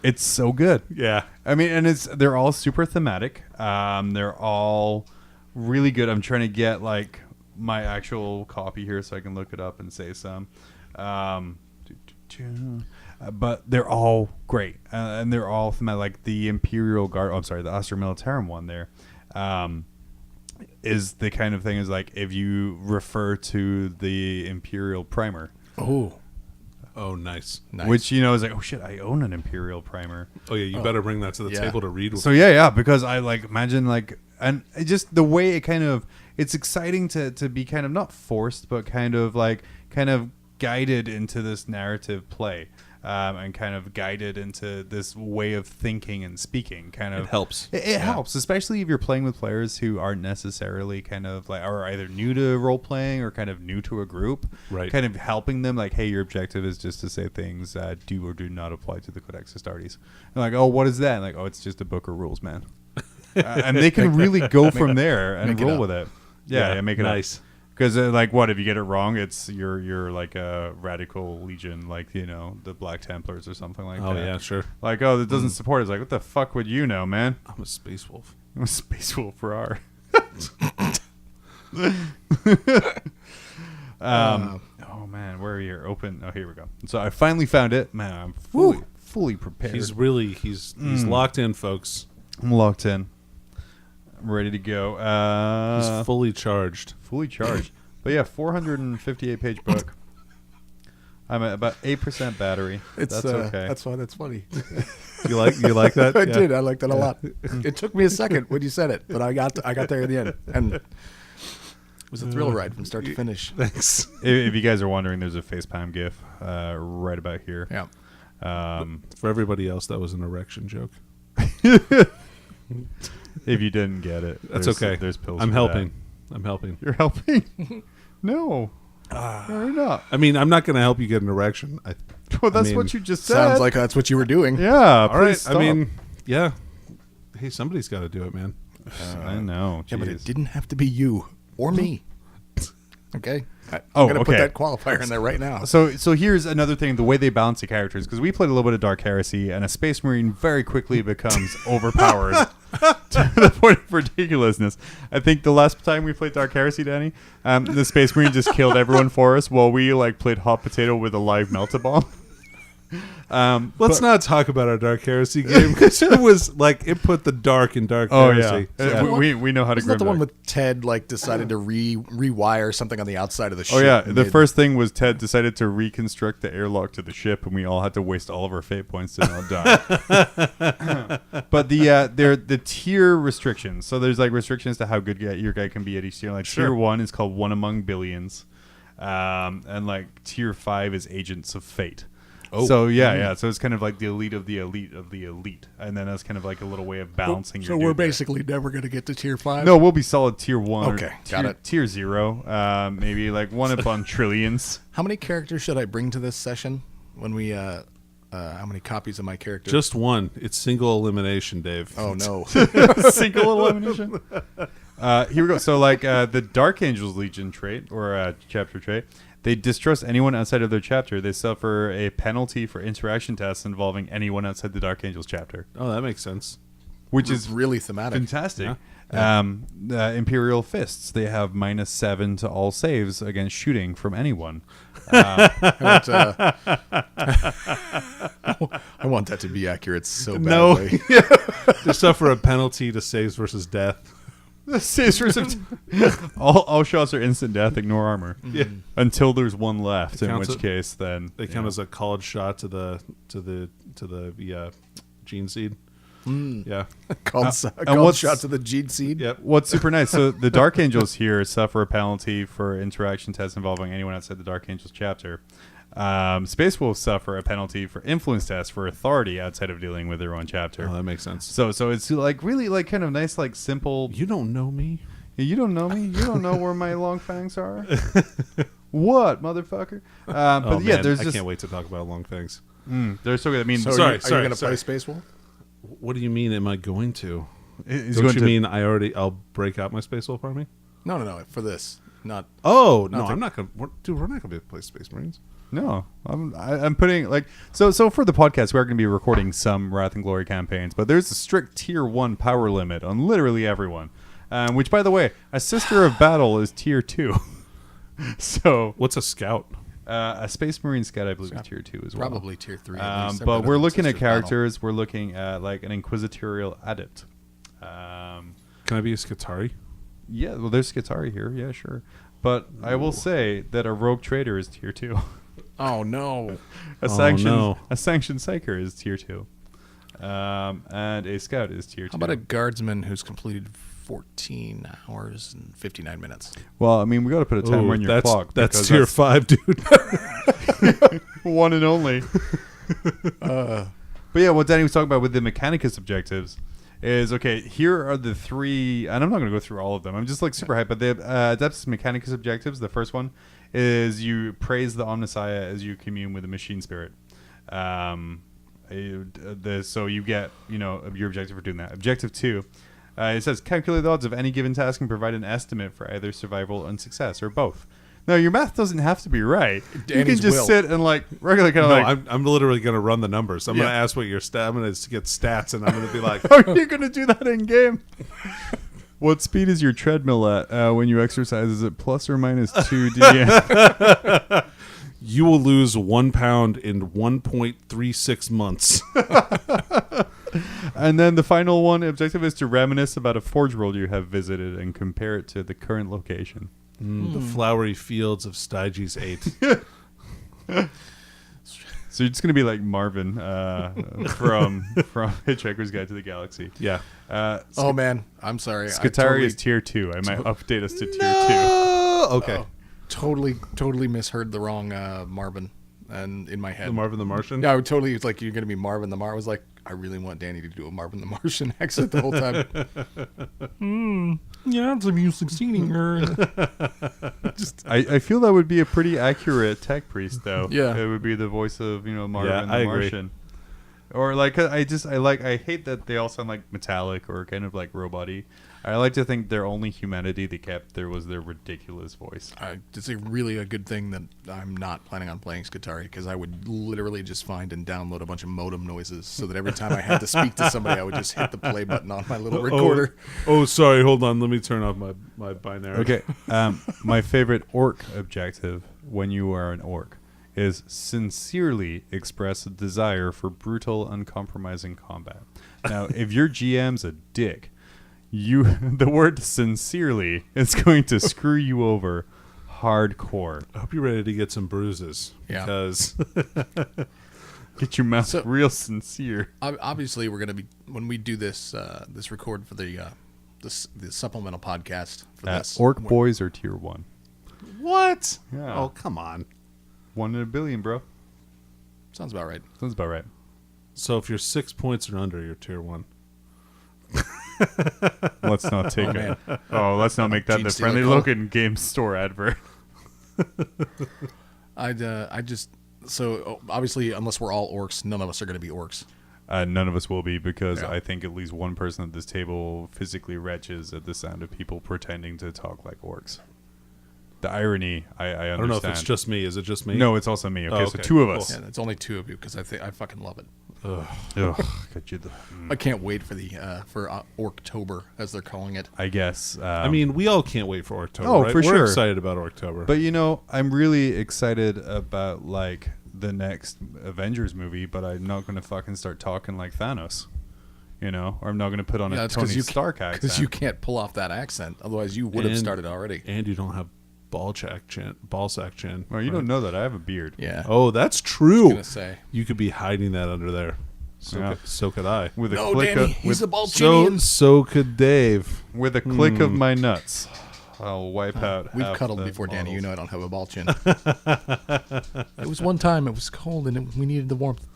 It's so good. Yeah. I mean, and they're all super thematic. They're all really good. I'm trying to get like my actual copy here so I can look it up and say some. But they're all great, and they're all thematic. Like the Imperial Guard. Oh, I'm sorry, the Astra Militarum one there. Is the kind of thing is like if you refer to the Imperial Primer. Oh, nice. Which is like, oh shit, I own an Imperial Primer. Oh yeah, you better bring that to the table to read with. So yeah, because I like imagine like and just the way it kind of, it's exciting to be kind of not forced, but kind of guided into this narrative play. And kind of guided into this way of thinking and speaking. Kind of It helps. It helps, especially if you're playing with players who aren't necessarily kind of like, are either new to role playing or kind of new to a group. Right. Kind of helping them like, hey, your objective is just to say things that do or do not apply to the Codex Astartes. And like, oh, what is that? And like, oh, it's just a book of rules, man. And they can really go from there and roll with it. Yeah, make it nice. Because like, what if you get it wrong? It's you're like a radical legion, like the Black Templars or something like that. Oh yeah, sure. Like, oh, that doesn't support it. It's like, what the fuck would you know, man? I'm a space wolf. I'm a space wolf for R. Oh man, where are you? Open. Oh, here we go. So I finally found it. Man, I'm fully prepared. He's locked in, folks. I'm locked in. I'm ready to go. He's fully charged. But yeah, 458 page book. I'm at about 8% battery. That's okay. That's why that's funny. You like that? I did. I like that a lot. It took me a second when you said it, but I got there at the end, and it was a thrill ride from start to finish. Thanks. If you guys are wondering, there's a facepalm gif right about here. Yeah. For everybody else, that was an erection joke. If you didn't get it, That's okay. There's pills. I'm for helping. that. I'm helping. You're helping? No. You're not. I mean, I'm not going to help you get an erection. Well, that's what you just said. Sounds like that's what you were doing. Yeah. All right. Stop. I mean, yeah. Hey, somebody's got to do it, man. I know. Yeah, but it Jeez. didn't have to be you or me. Okay. I'm gonna put that qualifier in there right now. So here's another thing: the way they balance the characters, because we played a little bit of Dark Heresy, and a Space Marine very quickly becomes overpowered to the point of ridiculousness. I think the last time we played Dark Heresy, Danny, the Space Marine just killed everyone for us while we like played hot potato with a live melta bomb. Let's not talk about our Dark Heresy game because it was like it put the dark in Dark Heresy. Yeah. So- We know how to. Isn't that the one with Ted like decided to rewire something on the outside of the ship? Oh yeah, the first thing was Ted decided to reconstruct the airlock to the ship, and we all had to waste all of our fate points to not die. But the tier restrictions. So there's like restrictions to how good your guy can be at each tier. Like tier 1 is called One Among Billions, and like tier 5 is Agents of Fate. Oh. So yeah. So it's kind of like the elite of the elite of the elite, and then that's kind of like a little way of balancing. So your we're dude there. basically never going to get to tier 5. No, we'll be solid tier 1. Okay, tier, got it. Tier 0, maybe like one upon trillions. How many characters should I bring to this session? When we how many copies of my character? Just one. It's single elimination, Dave. Oh no. Single elimination. Here we go. So like the Dark Angels Legion trait or chapter trait. They distrust anyone outside of their chapter. They suffer a penalty for interaction tests involving anyone outside the Dark Angels chapter, Oh, that makes sense. which is really thematic. fantastic. The Imperial Fists, they have -7 to all saves against shooting from anyone. I want that to be accurate so No. badly. They suffer a penalty to saves versus death. The saves versus all shots are instant death. Ignore armor. Yeah. Until there's one left, in counts which it- case then They count as a college shot to the gene seed. Yeah. Called what's- shot to the gene seed. Yep. What's super nice, so the Dark Angels here suffer a penalty for interaction tests involving anyone outside the Dark Angels chapter. Space Wolves suffer a penalty for influence tests for authority outside of dealing with their own chapter. Oh, that makes sense. So it's like really like kind of nice, like simple. You don't know me. You don't know me. You don't know where my long fangs are. What, motherfucker? But Oh, yeah, man, there's I just can't wait to talk about long things. they're so good. I mean, So Sorry, are you going to sorry. play Space Wolf? What do you mean? Am I going to? he's Don't going you to mean I'll break out my Space Wolf army? No. For this, not. Oh no, Nothing. I'm not gonna. Dude, we're not gonna play Space Marines. No, I'm putting like so for the podcast we're going to be recording some Wrath and Glory campaigns, but there's a strict tier 1 power limit on literally everyone. Which, by the way, a Sister of Battle is tier 2. So What's a scout? a Space Marine Scout, I believe, is tier 2 as well. Probably tier 3. at least. But we're looking at Sister's Battle. characters. We're looking at like an Inquisitorial Adept. Can I be a Skitari? Yeah, well, there's Skitari here. Yeah, sure. But I will say that a Rogue Trader is tier 2. Oh no. A Oh, no. sanctioned Psyker is tier 2. And a scout is tier 2. How about a guardsman who's completed 14 hours and 59 minutes? Well, I mean, we got to put a timer on your clock. That's tier 5, dude. One and only. But yeah, what Danny was talking about with the Mechanicus objectives is, okay, here are the 3, and I'm not going to go through all of them. I'm just like super hyped. But the Adeptus Mechanicus objectives, the first one is you praise the Omnissiah as you commune with the machine spirit. So you get, your objective for doing that. Objective 2, it says calculate the odds of any given task and provide an estimate for either survival and success, or both. No, your math doesn't have to be right. Danny's you can just sit and regular kind of I'm literally going to run the numbers. I'm going to ask what your I'm going to get stats, and I'm going to be like, "Oh, you're going to do that in game." What speed is your treadmill at when you exercise? Is it plus or minus 2 DM? You will lose 1 pound in 1.36 months. And then the final one objective is to reminisce about a forge world you have visited and compare it to the current location. The flowery fields of Styges 8. So you're just gonna be like Marvin from Hitchhiker's Guide to the Galaxy. Yeah. Oh man, I'm sorry. Scutari is tier 2. I might update us to tier 2. Okay. Totally misheard the wrong Marvin, and in my head, The Marvin the Martian? Yeah, I would totally. It's like you're gonna be Marvin the Mar. I was like, I really want Danny to do a Marvin the Martian accent the whole time. Yeah, I'm succeeding her. I feel that would be a pretty accurate tech priest, though. Yeah. It would be the voice of Marvin the I agree. Martian. Or I hate that they all sound like metallic or kind of like robot-y. I like to think their only humanity they kept there was their ridiculous voice. It's really a good thing that I'm not planning on playing Scutari, because I would literally just find and download a bunch of modem noises so that every time I had to speak to somebody, I would just hit the play button on my little recorder. Oh, sorry. Hold on. Let me turn off my binary. Okay. My favorite orc objective when you are an orc is sincerely express a desire for brutal, uncompromising combat. Now, if your GM's a dick, the word sincerely is going to screw you over hardcore. I hope you're ready to get some bruises. Yeah. Because Get your mouth real sincere. Obviously, we're going to be, when we do this this record for the supplemental podcast for this. Orc boys are tier 1. what? Yeah. Oh, come on. 1 in a billion, bro. Sounds about right. Sounds about right. So if you're 6 points or under, you're tier 1. Let's not take it. Let's not make that Gene the Stealer friendly call. looking game store advert. So obviously, unless we're all orcs, none of us are going to be orcs. None of us will be, because Yeah. I think at least one person at this table physically retches at the sound of people pretending to talk like orcs. The irony, I understand. I don't know if it's just me. Is it just me? No, it's also me. Okay, Oh, so okay. 2 of Cool. us. Yeah, it's only 2 of you, because I fucking love it. Ugh, got you I can't wait for the Orktober, as they're calling it. I guess. I mean, we all can't wait for October. Oh, right? for We're sure. excited about October. But I'm really excited about like the next Avengers movie, but I'm not going to fucking start talking like Thanos, or I'm not going to put on a that's Tony Stark accent. because you can't pull off that accent. Otherwise, you would have And- started already. and you don't have ball sack chin. Well, you don't know that I have a beard. Yeah. Oh, that's I true. was gonna say. You could be hiding that under there. Yeah. So could I. With a No, click Danny, of he's a with, Balchinian. So could Dave. with a click of my nuts, I'll wipe out. We've half cuddled the before, Danny. You models. know I don't have a ball chin. It was one time. It was cold and we needed the warmth.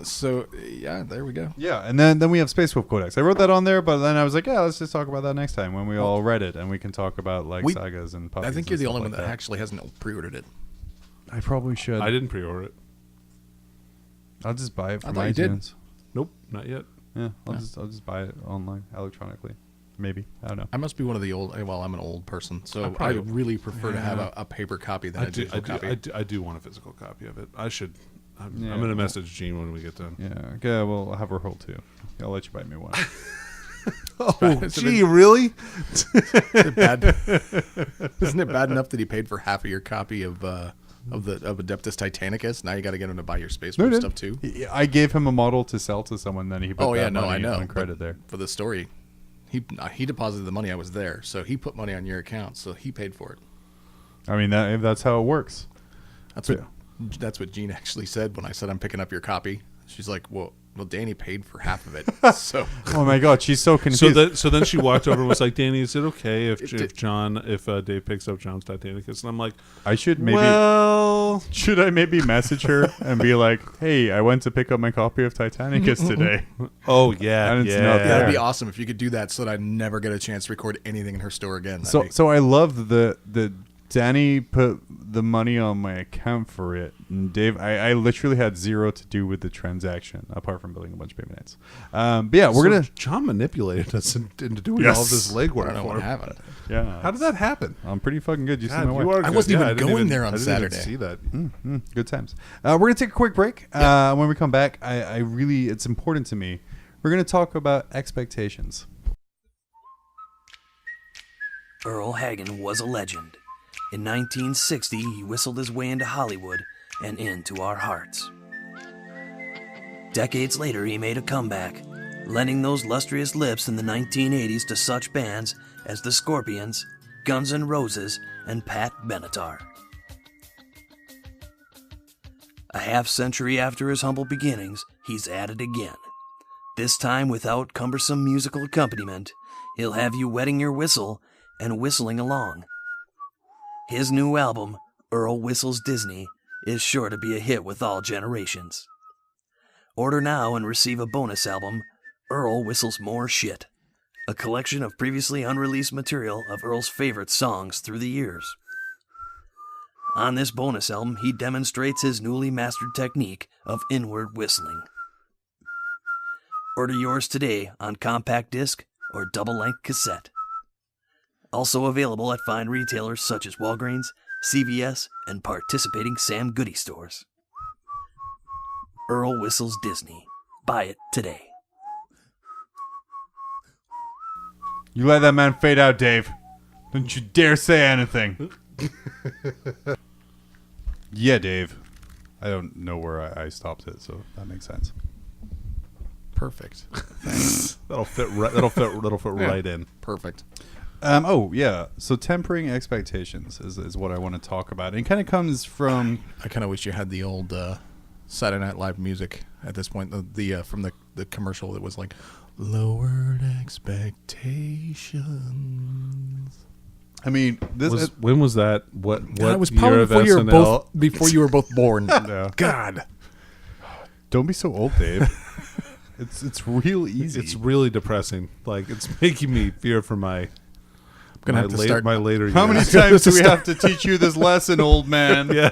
So yeah, there we go. Yeah, and then we have Space Wolf Codex. I wrote that on there, but then I was like, let's just talk about that next time when we all read it, and we can talk about like sagas and puppies. I think and you're the stuff only like one that actually hasn't pre-ordered it. I probably should. I didn't pre-order it. I'll just buy it from thought you did. iTunes. Nope, not yet. Yeah, I'll just buy it online electronically. Maybe, I don't know. I must be one of the old. Well, I'm an old person, so I probably- really prefer to have a paper copy than a digital copy. I do want a physical copy of it. I should. I'm Yeah. going to message Gene when we get done. Yeah, okay, well, I'll have her hold too. I'll let you buy me one. Oh, gee, really? Bad. Isn't it bad enough that he paid for half of your copy of Adeptus Titanicus? Now you got to get him to buy your Space Wolf stuff too. I gave him a model to sell to someone, then he put Oh yeah, that no, money I know. on credit but there. for the story, he deposited the money. I was there, so he put money on your account, so he paid for it. I mean, that's how it works. That's what Jean actually said when I said I'm picking up your copy. She's like, "Well, Well, Danny paid for half of it, so Oh my God, she's so confused. So then she walked over and was like, "Danny, is it okay if Dave picks up John's Titanicus?" And I'm like, I should should I maybe message her and be like, "Hey, I went to pick up my copy of Titanicus today." "Oh yeah, And it's yeah." not there. that'd be awesome if you could do that, so that I never get a chance to record anything in her store again. So I love the Danny put the money on my account for it, and Dave, I literally had zero to do with the transaction apart from building a bunch of baby nets. But yeah, we're gonna. John manipulated us into doing all this legwork I don't know for what him. happened. Yeah, How did that happen? I'm pretty fucking good. You see God, my you wife. are I good. wasn't even I didn't going there on I didn't even Saturday. see that. Good times. We're gonna take a quick break. When we come back, I really, it's important to me. We're gonna talk about expectations. Earl Hagen was a legend. In 1960, he whistled his way into Hollywood and into our hearts. Decades later, he made a comeback, lending those lustrous lips in the 1980s to such bands as the Scorpions, Guns N' Roses, and Pat Benatar. A half-century after his humble beginnings, he's at it again. This time without cumbersome musical accompaniment, he'll have you wetting your whistle and whistling along. His new album, Earl Whistles Disney, is sure to be a hit with all generations. Order now and receive a bonus album, Earl Whistles More Shit, a collection of previously unreleased material of Earl's favorite songs through the years. On this bonus album, he demonstrates his newly mastered technique of inward whistling. Order yours today on compact disc or double-length cassette. Also available at fine retailers such as Walgreens, CVS, and participating Sam Goody stores. Earl Whistles Disney. Buy it today. You let that man fade out, Dave. Don't you dare say anything. Yeah, Dave. I don't know where I stopped it, so that makes sense. Perfect. That'll fit right in. Perfect. So tempering expectations is what I want to talk about. And it kind of comes from... I kind of wish you had the old Saturday Night Live music at this point. The from the commercial that was like, lowered expectations. I mean, When was that? What God, it was year probably of before you were both born. Yeah. God. Don't be so old, Dave. It's real easy. It's really depressing. Like, it's making me fear for my Gonna have to start my later years. How many times do we have to teach you this lesson, old man? Yeah.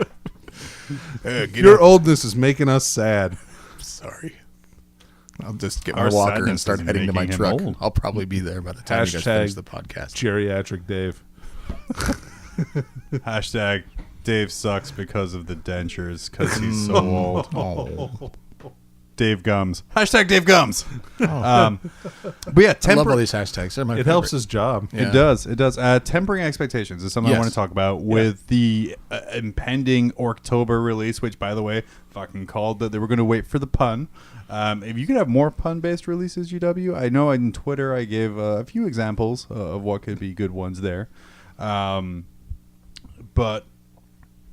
Your oldness is making us sad. Sorry. I'll just get my Our walker and sadness start is heading to my making him truck. old. I'll probably be there by the time you guys finish the podcast. Geriatric Dave. Hashtag Dave sucks because of the dentures because he's so old. Oh. Dave Gums. Hashtag Dave Gums. But yeah, I love all these hashtags. They're my It favorite. helps his job. Yeah. It does. It does. Tempering expectations is something I Yes. want to talk about with the impending October release, which, by the way, fucking called that they were going to wait for the pun. If you could have more pun-based releases, UW, I know on Twitter I gave a few examples of what could be good ones there. But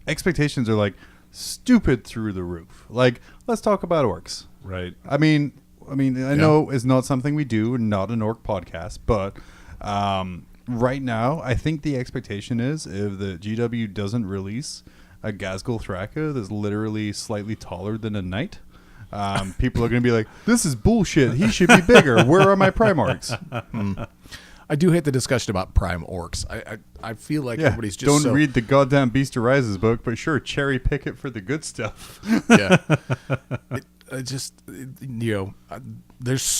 expectations are like stupid through the roof. Like, let's talk about orcs. Right. I mean, I know it's not something we do, not an orc podcast, but right now, I think the expectation is if the GW doesn't release a Ghazghkull Thraka that's literally slightly taller than a knight, people are going to be like, this is bullshit. He should be bigger. Where are my Primarchs? I do hate the discussion about prime orcs. I feel like everybody's just don't read the goddamn Beast Arises book, but sure, cherry pick it for the good stuff. Yeah. There's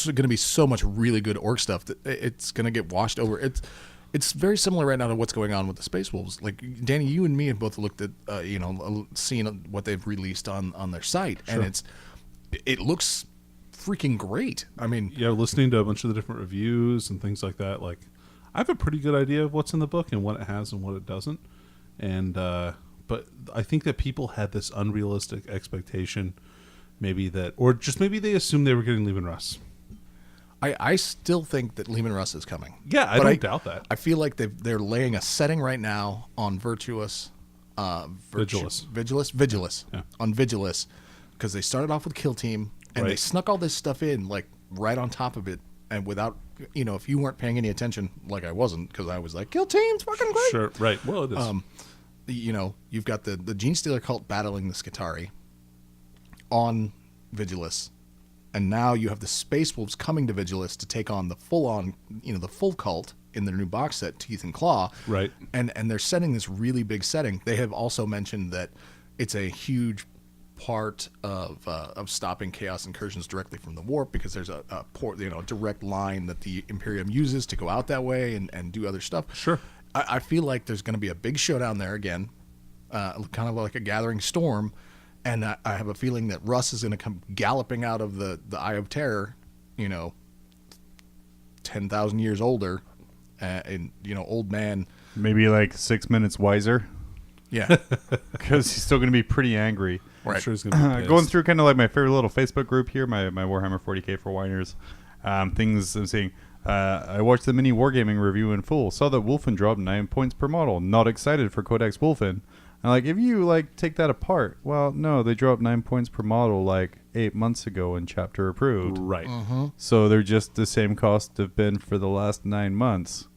going to be so much really good orc stuff that it's going to get washed over. It's very similar right now to what's going on with the Space Wolves. Like, Danny, you and me have both looked at, seen what they've released on their site, and it looks freaking great. I mean, Yeah, listening to a bunch of the different reviews and things like that, like, I have a pretty good idea of what's in the book and what it has and what it doesn't. And but I think that people had this unrealistic expectation, maybe they assumed they were getting Leman Russ. I still think that Leman Russ is coming. Yeah, I But don't doubt that. I feel like they're laying a setting right now on Vigilus. Vigilus. Vigilus. Yeah. On Vigilus. Because they started off with Kill Team, And they Right. snuck all this stuff in, like, right on top of it. And without, if you weren't paying any attention, like I wasn't, because I was like, Kill Team's fucking great. Sure, right. Well, it is. You've got the Gene Stealer cult battling the Skitarii on Vigilus. And now you have the Space Wolves coming to Vigilus to take on the full cult in their new box set, Teeth and Claw. Right. And they're setting this really big setting. They have also mentioned that it's a huge part of stopping Chaos incursions directly from the warp, because there's a direct line that the Imperium uses to go out that way and do other stuff. Sure. I feel like there's going to be a big showdown there again, kind of like a gathering storm. And I have a feeling that Russ is going to come galloping out of the Eye of Terror, 10,000 years older, and old man. Maybe like 6 minutes wiser, Yeah, because he's still going to be pretty angry. I'm right. sure he's gonna be pissed. Going through kind of like my favorite little Facebook group here, my Warhammer 40k for Whiners. Things I'm seeing. I watched the mini Wargaming review in full. Saw that Wolfen dropped 9 points per model. Not excited for Codex Wolfen. And like, if you take that apart, well, no, they dropped 9 points per model like 8 months ago in chapter approved. Right. So they're just the same cost they've been for the last 9 months.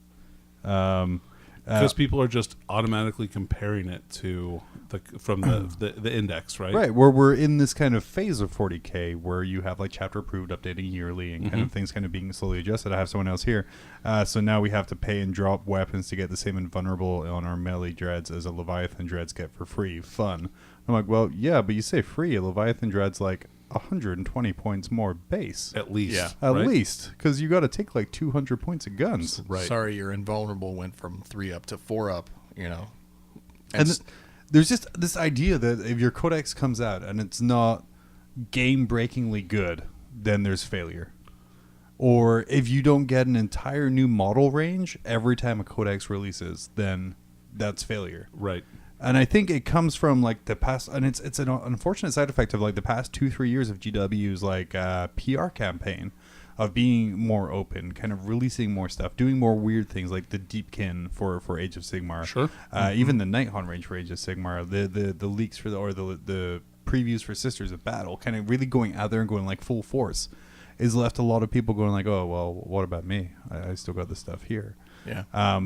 Because people are just automatically comparing it to the index, right? Right, where we're in this kind of phase of 40k where you have like chapter approved updating yearly and kind of things kind of being slowly adjusted. I have someone else here. So now we have to pay and drop weapons to get the same invulnerable on our melee dreads as a Leviathan dreads get for free. Fun. I'm like, well, yeah, but you say free. A Leviathan dread's like 120 points more base. At least. Yeah. At right? least. Because you got to take like 200 points of guns. Right. Sorry, your invulnerable went from 3 up to 4 up. And there's just this idea that if your codex comes out and it's not game-breakingly good, then there's failure. Or if you don't get an entire new model range every time a codex releases, then that's failure. Right. And I think it comes from like the past, and it's an unfortunate side effect of like the past 2-3 years of GW's like PR campaign of being more open, kind of releasing more stuff, doing more weird things like the Deepkin for Age of Sigmar. Sure. Even the Nighthaunt range for Age of Sigmar, the leaks for the previews for Sisters of Battle, kind of really going out there and going like full force, is left a lot of people going like, oh well, what about me? I still got this stuff here. Yeah.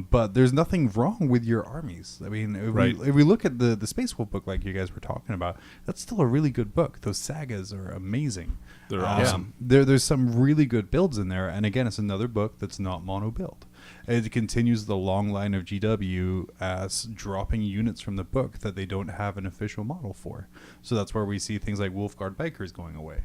But there's nothing wrong with your armies. I mean, if we look at the Space Wolf book like you guys were talking about, that's still a really good book. Those sagas are amazing. They're awesome. There's some really good builds in there. And again, it's another book that's not mono build. It continues the long line of GW as dropping units from the book that they don't have an official model for. So that's where we see things like Wolfguard Bikers going away.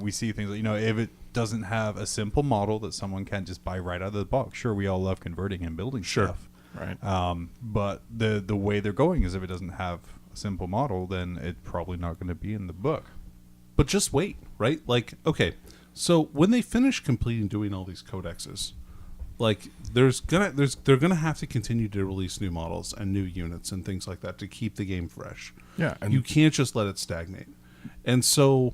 We see things like, if it doesn't have a simple model that someone can just buy right out of the box. Sure, we all love converting and building stuff. Right. But the way they're going is if it doesn't have a simple model, then it's probably not going to be in the book. But just wait, right? Like, okay, so when they finish completing doing all these codexes, like they're gonna have to continue to release new models and new units and things like that to keep the game fresh. Yeah, and you can't just let it stagnate. And so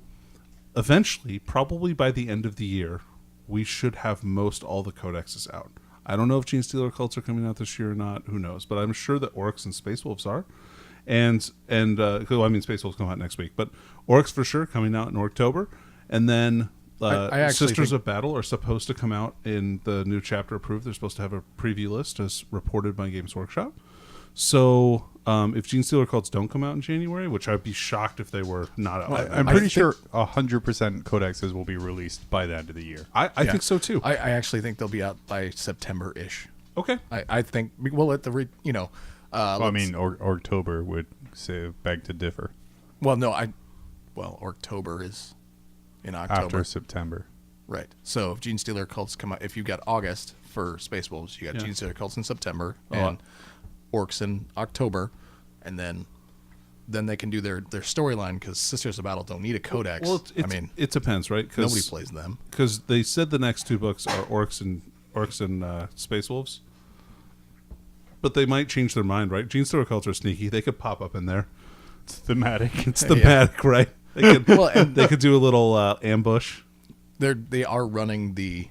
eventually, probably by the end of the year, we should have most all the codexes out. I don't know if Gene Stealer cults are coming out this year or not. Who knows? But I'm sure that Orcs and Space Wolves are. And Space Wolves come out next week. But Orcs for sure coming out in October. And then I actually Sisters think- of Battle are supposed to come out in the new chapter approved. They're supposed to have a preview list as reported by Games Workshop. So if Gene Stealer cults don't come out in January, which I'd be shocked if they were not out. I'm pretty sure 100% codexes will be released by the end of the year. I think so too. I actually think they'll be out by September-ish. Okay. I think, well, at the, October would say beg to differ. October is in October. After September. Right. So if Gene Stealer cults come out, if you got August for Space Wolves, you got Gene Stealer cults in September and Orcs in October, and then they can do their storyline because Sisters of Battle don't need a codex. Well, it depends, right? Nobody plays them because they said the next 2 books are Orcs and Space Wolves, but they might change their mind, right? Gene Stealer cults are sneaky; they could pop up in there. It's thematic. It's thematic, right? They could, they could do a little ambush. They are running the.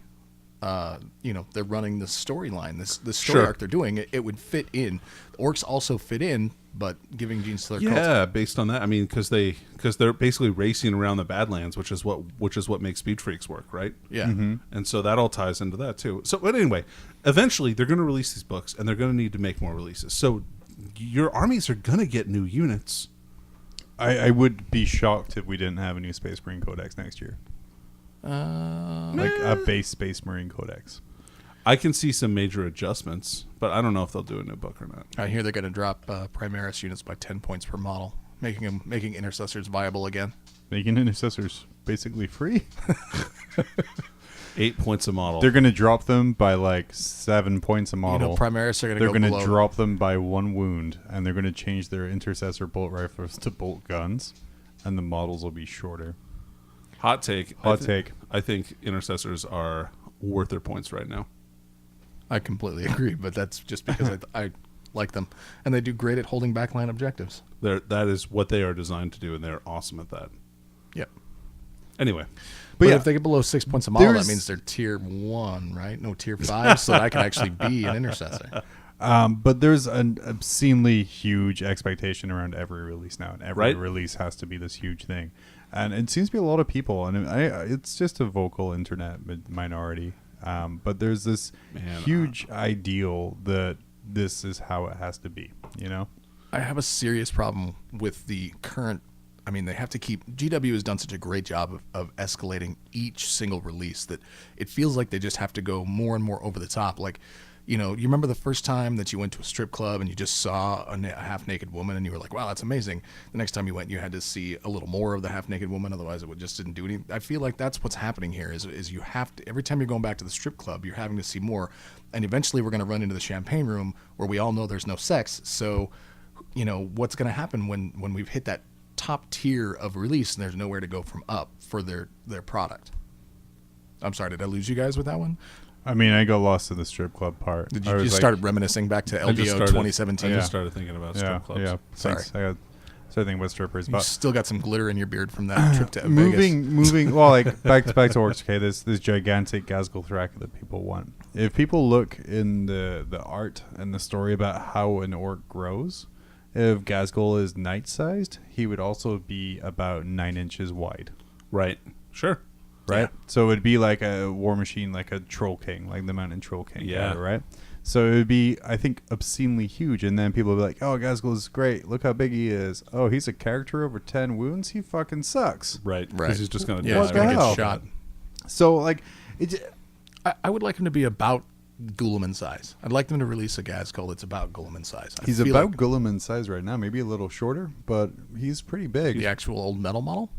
They're running the storyline, the story arc they're doing. It would fit in. Orcs also fit in but giving Gene Stiller Yeah, based on that, I mean, because they're basically racing around the Badlands, which is what makes Speed Freaks work, right? Yeah. Mm-hmm. And so that all ties into that too. So, but anyway, eventually they're going to release these books, and they're going to need to make more releases. So your armies are going to get new units. I would be shocked if we didn't have a new Space Marine Codex next year. Like a base Space Marine Codex. I can see some major adjustments, but I don't know if they'll do a new book or not. I hear they're going to drop Primaris units by 10 points per model, making intercessors viable again. Making intercessors basically free. 8 points a model. They're going to drop them by like 7 points a model. You know, Primaris are going to They're go going below. to drop them by 1 wound, and they're going to change their intercessor bolt rifles to bolt guns, and the models will be shorter. Hot take. Hot take. I think intercessors are worth their points right now. I completely agree, but that's just because I like them, and they do great at holding backline objectives. That is what they are designed to do, and they're awesome at that. Yep. Anyway, But yeah. if they get below 6 points a model, There's- that means they're tier 1, right? No, tier 5, so that I can actually be an intercessor. But there's an obscenely huge expectation around every release now, and every Right. release has to be this huge thing. And it seems to be a lot of people, and it's just a vocal internet minority. But there's this huge ideal that this is how it has to be, you know? I have a serious problem with the current. I mean, they have to keep. GW has done such a great job of escalating each single release that it feels like they just have to go more and more over the top. Like, you know, you remember the first time that you went to a strip club and you just saw a half-naked woman and you were like, wow, that's amazing. The next time you went, you had to see a little more of the half-naked woman, otherwise it just didn't do anything. I feel like that's what's happening here is you have to, every time you're going back to the strip club, you're having to see more. And eventually we're going to run into the champagne room where we all know there's no sex. So, you know, what's going to happen when we've hit that top tier of release and there's nowhere to go from up for their product? I'm sorry, did I lose you guys with that one? I mean, I got lost in the strip club part. Did I you was just like, start reminiscing back to I just LBO started- 2017? I just started thinking about strip clubs. Yeah, Sorry. thanks. I got started thinking about strippers, You but still got some glitter in your beard from that trip to Vegas. moving. Well, like back to orcs. Okay, this gigantic Ghazghkull Thraka that people want. If people look in the art and the story about how an orc grows, if Ghazghkull is knight-sized, he would also be about 9 inches wide. Right. Sure. Right. Yeah. So it would be like a war machine, like a troll king, like the mountain troll king. Yeah. Guy, right. So it would be, I think, obscenely huge, and then people would be like, "Oh, Ghazghkull is great. Look how big he is. Oh, he's a character over 10 wounds. He fucking sucks." Right. Right. Because he's just going to Yeah, What he's the gonna hell? get shot. So like, it. I would like him to be about Guilliman size. I'd like them to release a Ghazghkull that's about Guilliman size. I He's feel about like Guilliman size right now, maybe a little shorter, but he's pretty big. the actual old metal model.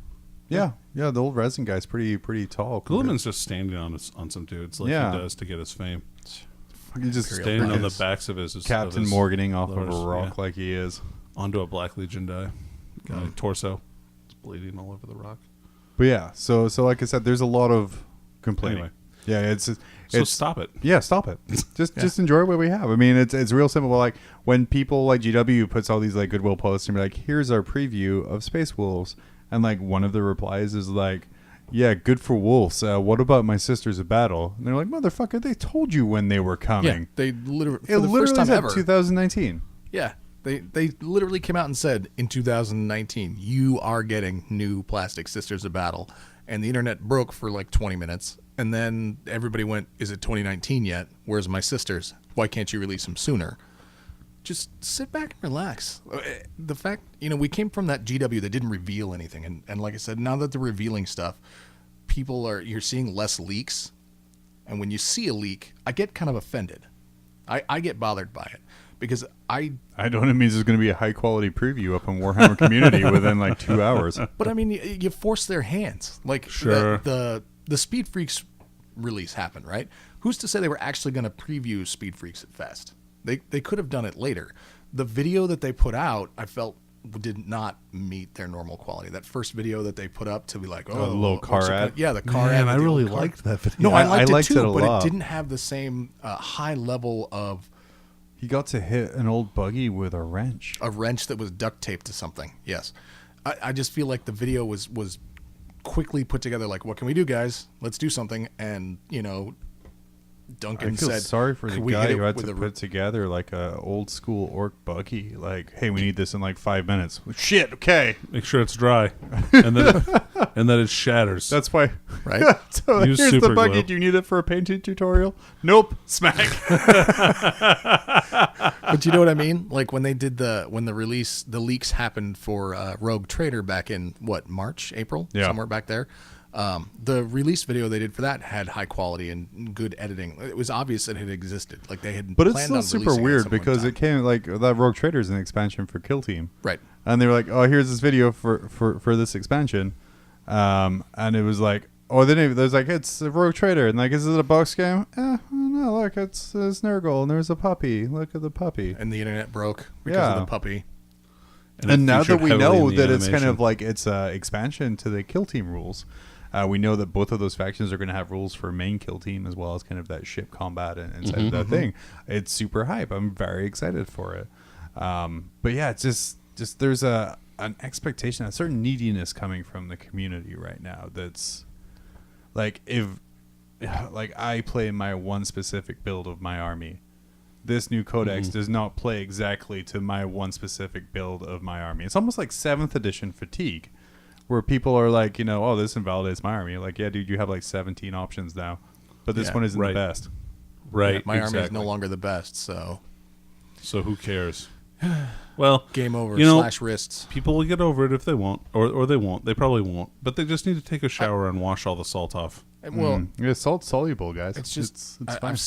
Yeah, the old resin guy's pretty tall. Gilliman's just standing on some dudes like Yeah. he does to get his fame. He's just Imperial Standing on the Prize. backs of his Captain of his Morganing off of lowers, a rock yeah. like he is. onto a Black Legion die. Torso. It's bleeding all over the rock. But yeah, so like I said, there's a lot of complaining. Anyway. Yeah, it's So stop it. Yeah, stop it. Just enjoy what we have. I mean, it's real simple. Like when people like GW puts all these like goodwill posts and be like, "Here's our preview of Space Wolves," and like one of the replies is like, "Yeah, good for wolves. What about my Sisters of Battle?" And they're like, "Motherfucker, they told you when they were Yeah, coming. they literally It for the first literally time said ever. 2019." Yeah, they literally came out and said in 2019 you are getting new plastic Sisters of Battle, and the internet broke for like 20 minutes, and then everybody went, "Is it 2019 yet? Where's my sisters? Why can't you release them sooner?" Just sit back and relax. The fact, we came from that GW that didn't reveal anything, and like I said, now that they're revealing stuff, you're seeing less leaks, and when you see a leak, I get kind of offended. I get bothered by it. Because I don't. It means there's going to be a high quality preview up on Warhammer Community within like 2 hours. but I mean, you force their hands. Like Sure. the Speed Freaks release happened, right? Who's to say they were actually going to preview Speed Freaks at Fest? They could have done it later. The video that they put out, I felt did not meet their normal quality. That first video that they put up to be like, the little car what's it ad? gonna-" Yeah, the car Man, ad. I with the really old car. liked that video. No, I liked, liked it too, it a but lot. it didn't have the same high level of He got to hit an old buggy with a wrench. a wrench that was duct taped to something. Yes. I just feel like the video was quickly put together like, what can we do, guys? Let's do something. And, Duncan I feel said, sorry for the "Could we guy hit it who had with to a put together like a old school orc buggy. Like, hey, we need this in like 5 minutes. Shit, okay. Make sure it's dry, and then it shatters. That's why. right?" So Use here's the super buggy. glue. Do you need it for a painting tutorial? Nope. Smack. But you know what I mean? Like when they did the leaks happened for Rogue Trader back in March, April, Yeah. somewhere back there. The release video they did for that had high quality and good editing. It was obvious that it had existed. Like they had, But it's planned still on super releasing it at weird some point in because time. it came like that Rogue Trader is an expansion for Kill Team. Right. And they were like, oh, here's this video for this expansion. And it was like, oh, then there's like, it's a Rogue Trader. And like, is it a box game? No, look, it's Nurgle and there's a puppy. Look at the puppy. And the internet broke because Yeah. of the puppy. it And now that featured we heavily know in the that it's kind animation. of like it's an expansion to the Kill Team rules, we know that both of those factions are going to have rules for main Kill Team as well as kind of that ship combat and inside of that thing. It's super hype. I'm very excited for it. But yeah, it's just there's an expectation, a certain neediness coming from the community right now. That's like if like I play my one specific build of my army. This new codex does not play exactly to my one specific build of my army. It's almost like 7th edition fatigue, where people are like, oh, this invalidates my army. Like, yeah, dude, you have like 17 options now, but this Yeah, one isn't right. the best. right. My army is exactly. no longer the best, so So who cares? Well, game over. You know, Slash wrists. people will get over it if they won't, or they won't. They probably won't, but they just need to take a shower and wash all the salt off. Well, Yeah, salt soluble, guys. it's just it's fine.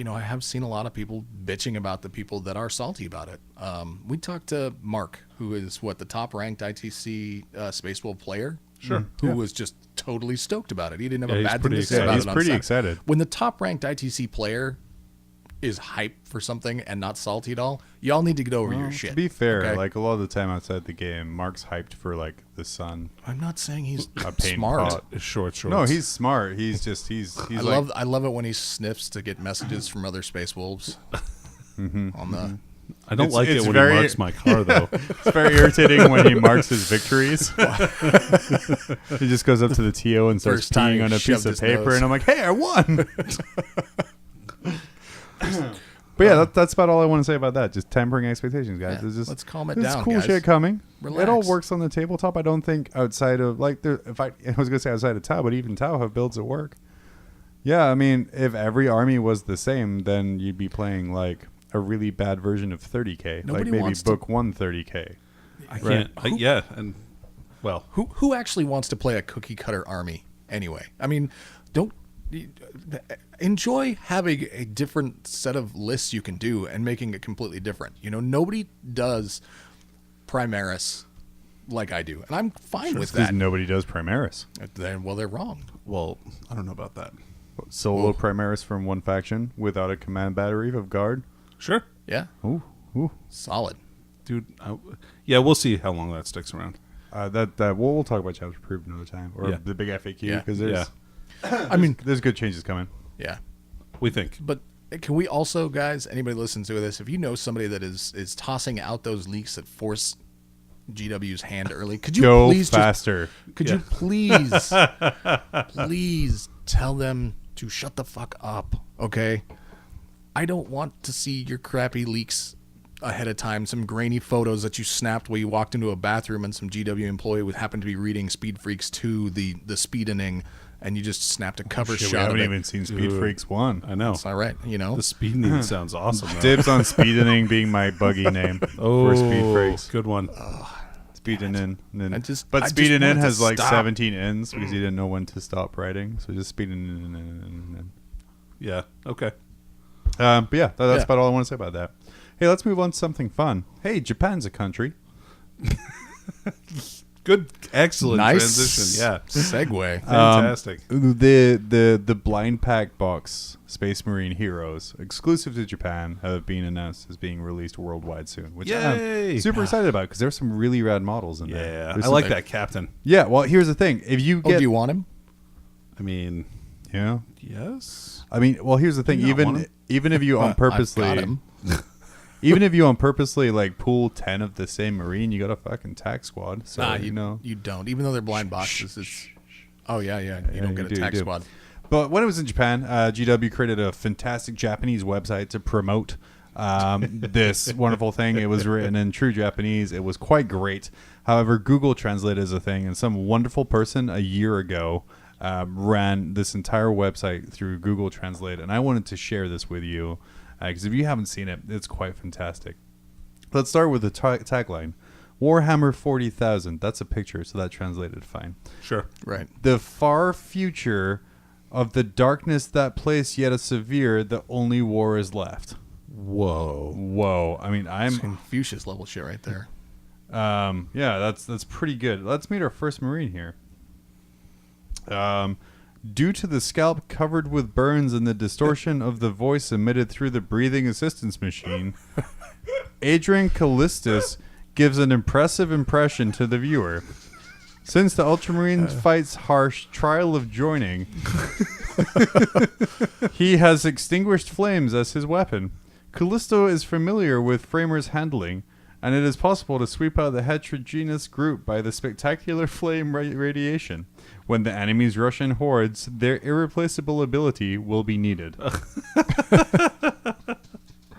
I have seen a lot of people bitching about the people that are salty about it. We talked to Mark, who is the top ranked ITC Space Wolf player. Sure. Who was just totally stoked about it. He didn't have Yeah, a he's bad thing pretty to say excited. about He's it. on pretty set. excited. When the top ranked ITC player is hyped for something and not salty at all, y'all need to get over your shit. To be fair, okay? like a lot of the time outside the game, Mark's hyped for like the sun. I'm not saying he's A pain smart. pot. It's short. No, he's smart. He's I love it when he sniffs to get messages from other space wolves. On the I don't like it it's when very- he marks my car though. It's very irritating when he marks his victories. He just goes up to the TO and starts First time peeing he on a shoved piece of his paper, nose. and I'm like, "Hey, I won!" But yeah, that's about all I want to say about that. Just tempering expectations, guys. Yeah, It's just, let's calm it there's down, cool guys. shit coming. It all Relax. works on the tabletop. I don't think outside of like I was gonna say outside of Tau, but even Tau have builds that work. Yeah, I mean, if every army was the same, then you'd be playing like a really bad version of 30K. Nobody like maybe wants to- book 130K. I can't. Yeah, and well, who actually wants to play a cookie cutter army anyway? I mean, don't enjoy having a different set of lists you can do and making it completely different. Nobody does Primaris like I do, and I'm fine with Because that. nobody does Primaris. Then they're wrong. well, I don't know about that. Solo Primaris from one faction without a command battery of guard. Sure, Yeah, Ooh. solid. dude. Yeah, we'll see how long that sticks around. We'll talk about chapter approved another time, or Yeah. the big FAQ, Yeah. because there's I mean, there's good changes coming. yeah. We think. But can we also, guys, anybody listens to this, if you know somebody that is tossing out those leaks that force GW's hand early, could you Go please faster. could you please please tell them to shut the fuck up, okay? I don't want to see your crappy leaks ahead of time, some grainy photos that you snapped while you walked into a bathroom and some GW employee would happen to be reading Speed Freaks 2, the speedening, and you just snapped a cover Shit, we shot of haven't it. even seen Speed Dude. Freaks 1. I know. It's all right, The speed need sounds awesome. Though. Dibs on Speedening being my buggy name for Speed Freaks. Good one. Speedening. I just But want Speeding it in to has like stop. 17 ends because he didn't know when to stop writing. So just speeding in. Yeah. Okay. But yeah, that's Yeah. about all I want to say about that. Hey, let's move on to something fun. Hey, Japan's a country. Good. Excellent Nice transition. Yeah. segue. Fantastic. The blind pack box Space Marine Heroes exclusive to Japan have been announced as being released worldwide soon, which Yay! I'm super excited about because there's some really rad models in there. Yeah. There's I like some- that captain. Yeah, well, here's the thing: if you Oh, get, do you want him? I mean, yeah, yes. I mean, well, here's the thing: Do you not want even if you on I've purposely, got him. even if you on purposely like pull 10 of the same Marine, you got a fucking tack squad. So Nah, you know. you don't. Even though they're blind boxes, it's. Oh yeah, you don't get a you tag do. squad. But when it was in Japan, GW created a fantastic Japanese website to promote this wonderful thing. It was written in true Japanese. It was quite great. However, Google Translate is a thing, and some wonderful person a year ago ran this entire website through Google Translate, and I wanted to share this with you because if you haven't seen it, it's quite fantastic. Let's start with the tagline. Warhammer 40,000. That's a picture, so that translated fine. Sure. Right. The far future of the darkness that place yet a severe, the only war is left. Whoa. I mean, I'm Confucius level shit right there. yeah, that's pretty good. Let's meet our first Marine here. Due to the scalp covered with burns and the distortion of the voice emitted through the breathing assistance machine, Adrian Callistus gives an impressive impression to the viewer. Since the Ultramarine fights harsh trial of joining, he has extinguished flames as his weapon. Callisto is familiar with Framer's handling, and it is possible to sweep out the heterogeneous group by the spectacular flame radiation. When the enemy's rush in hordes, their irreplaceable ability will be needed.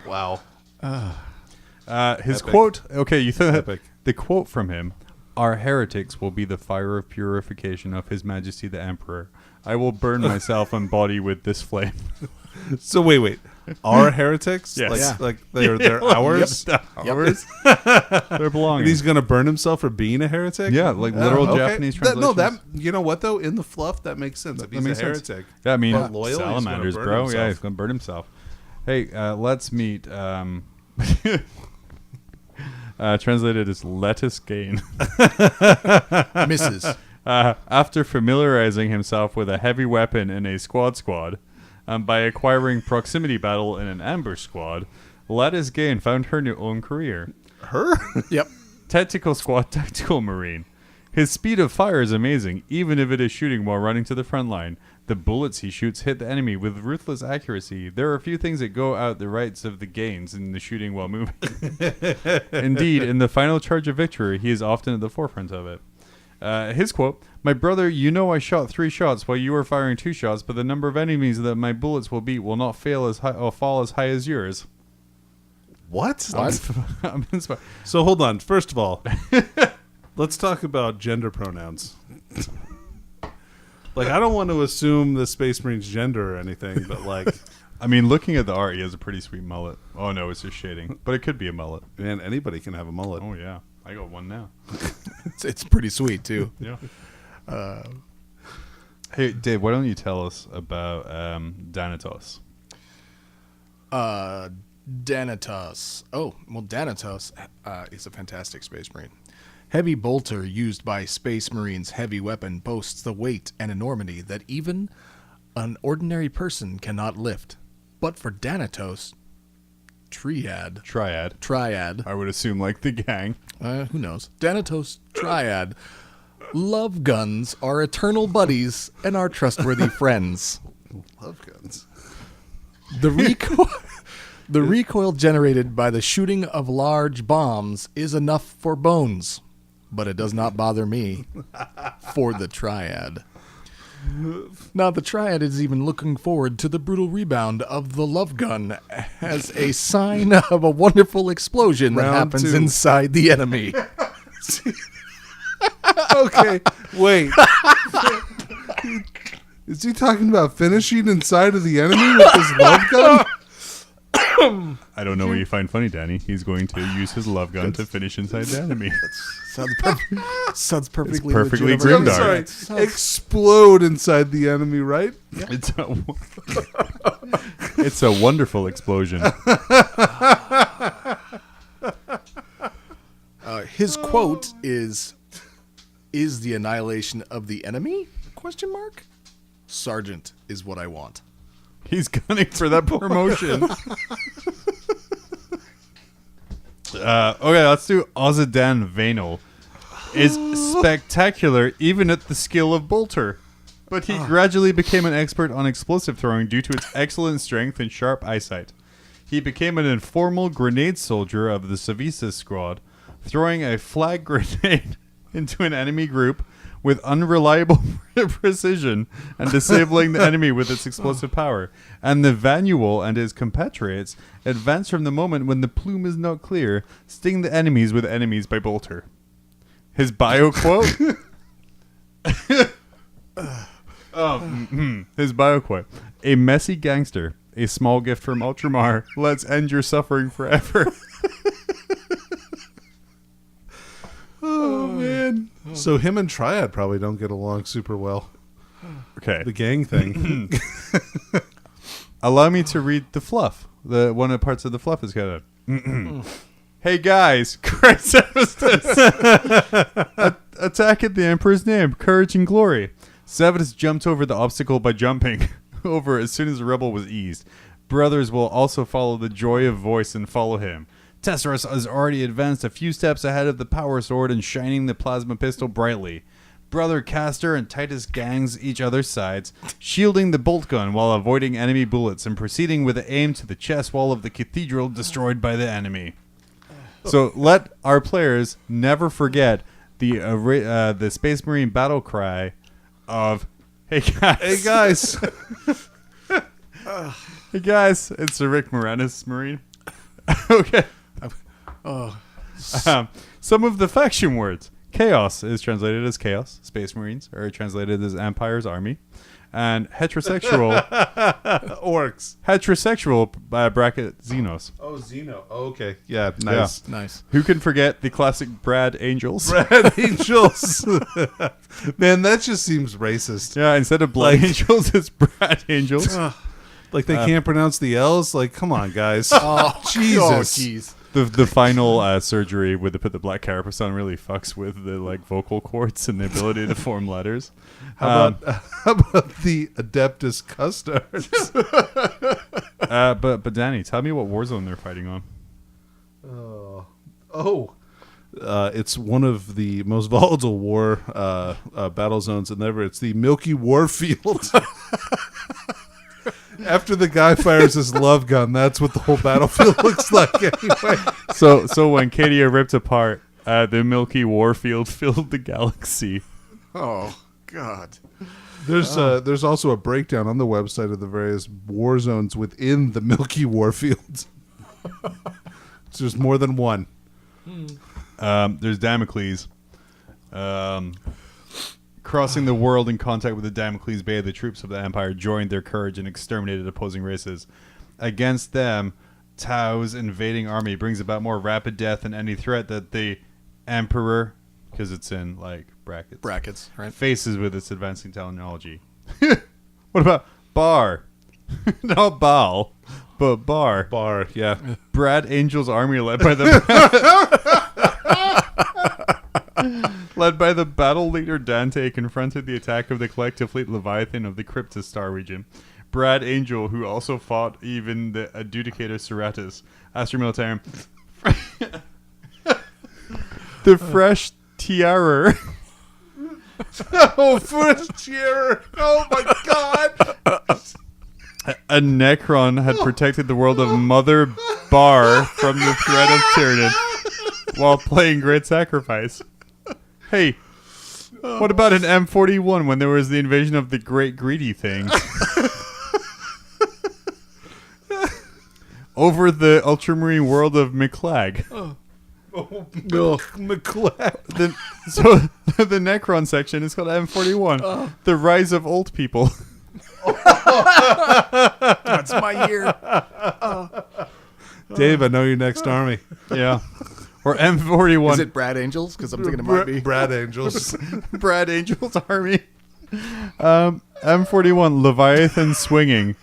Wow. His Epic. quote, okay, you said Epic. the quote from him, "Our heretics will be the fire of purification of His Majesty the Emperor. I will burn myself and body with this flame." So wait. Are heretics? Yes. Like, Yeah. like they're ours? Ours? They're belonging. And he's going to burn himself for being a heretic? Yeah, like literal Japanese translations. that you know what though? In the fluff, that makes sense. If That he's makes a sense. heretic. Yeah, I mean, But loyal, he's gonna salamanders, burn bro. himself. Yeah, he's going to burn himself. Hey, let's meet... translated as lettuce gain. Misses. After familiarizing himself with a heavy weapon in a squad, by acquiring proximity battle in an ambush squad, Lettuce Gain found her new own career. Her? Yep. Tactical Squad Tactical Marine. His speed of fire is amazing, even if it is shooting while running to the front line. The bullets he shoots hit the enemy with ruthless accuracy. There are a few things that go out the rights of the gains in the shooting while moving. Indeed, in the final charge of victory, he is often at the forefront of it. His quote, "My brother, you know I shot 3 shots while you were firing 2 shots, but the number of enemies that my bullets will beat will not fail as high, or fall as high as yours." What? I'm inspired. So hold on. First of all, let's talk about gender pronouns. Like, I don't want to assume the Space Marine's gender or anything, but like, I mean, looking at the art, he has a pretty sweet mullet. Oh no, it's just shading, but it could be a mullet. man, anybody can have a mullet. Oh yeah, I got one now. It's pretty sweet too. Yeah. Hey Dave, why don't you tell us about Danatos? Danatos. Oh, well, Danatos is a fantastic Space Marine. Heavy bolter used by Space Marines' heavy weapon boasts the weight and enormity that even an ordinary person cannot lift. But for Danatos, Triad, I would assume like the gang. who knows? Danatos Triad. Love guns are eternal buddies and are trustworthy friends. Love guns. The recoil generated by the shooting of large bombs is enough for bones, but it does not bother me for the Triad. Now, the Triad is even looking forward to the brutal rebound of the love gun as a sign of a wonderful explosion that Round happens 2. inside the enemy. Okay, wait. Is he talking about finishing inside of the enemy with his love gun? I don't know what you find funny, Danny. He's going to use his love gun to finish inside the enemy. Sounds perfectly perfectly legitimate. grim I'm dark. sorry. Explode inside the enemy, right? It's a wonderful explosion. His quote is the annihilation of the enemy? ? Sergeant is what I want. He's gunning for that promotion. Okay, let's do Ozadan Vanel. Is spectacular even at the skill of bolter. But he gradually became an expert on explosive throwing due to its excellent strength and sharp eyesight. He became an informal grenade soldier of the Savisa squad, throwing a flag grenade into an enemy group with unreliable precision and disabling the enemy with its explosive power. And the Vanual and his compatriots advance from the moment when the plume is not clear, sting the enemies with enemies by bolter. His bio quote? His bio quote. A messy gangster, a small gift from Ultramar, let's end your suffering forever. Oh, man. So him and Triad probably don't get along super well. Okay. The gang thing. Allow me to read the fluff. One of the parts of the fluff is kind of... Hey guys, Christ attack at the Emperor's name, courage and glory. Severus jumped over the obstacle by jumping over as soon as the rebel was eased. Brothers will also follow the joy of voice and follow him. Tesserus has already advanced a few steps ahead of the power sword and shining the plasma pistol brightly. Brother Castor and Titus gangs each other's sides, shielding the bolt gun while avoiding enemy bullets and proceeding with the aim to the chest wall of the cathedral destroyed by the enemy. So let our players never forget the Space Marine battle cry of "Hey guys, Hey, guys. hey guys!" It's a Rick Moranis Marine. Okay. Some of the faction words. Chaos is translated as Chaos. Space Marines are translated as Empire's Army. And heterosexual... Orcs. Heterosexual, bracket, Xenos. Oh, Xeno. Oh, okay. Yeah, nice. Yeah. Nice. Who can forget the classic Brad Angels? Brad Angels. Man, that just seems racist. Yeah, instead of Blood Angels, it's Brad Angels. Like they can't pronounce the L's? Like, come on, guys. Oh, Jesus. Oh, jeez. The final surgery with the black carapace on really fucks with the vocal cords and the ability to form letters. How about the Adeptus Custards? But Danny, tell me what Warzone they're fighting on. It's one of the most volatile war battle zones in ever. It's the Milky Warfield. After the guy fires his love gun, that's what the whole battlefield looks like anyway. So when Cadia ripped apart, the Milky Warfield filled the galaxy. Oh, God. There's also a breakdown on the website of the various war zones within the Milky Warfield. So there's more than one. There's Damocles. Crossing the world in contact with the Damocles Bay, the troops of the Empire joined their courage and exterminated opposing races. Against them, Tau's invading army brings about more rapid death than any threat that the Emperor, because it's in brackets, right? faces with its advancing technology. What about Bar? Not Baal, but Bar. Bar, yeah. Brad Angel's army led by the battle leader Dante confronted the attack of the collective fleet Leviathan of the Cryptus Star region. Brad Angel, who also fought even the Adjudicator Serratus, Astra Militarum, the Fresh Tiarer. Oh, first year! Oh my God! A Necron had protected the world of Mother Bar from the threat of Tyranid while playing Great Sacrifice. Hey, what about an M41 when there was the invasion of the Great Greedy Things? Over the ultramarine world of McClag. No, McClag. So the Necron section is called M41. The Rise of Old People. That's my year. Dave, I know your next army. Yeah. Or M41. Is it Brad Angels? Because I'm thinking it might be. Brad Angels. Brad Angel's army. M41, Leviathan swinging.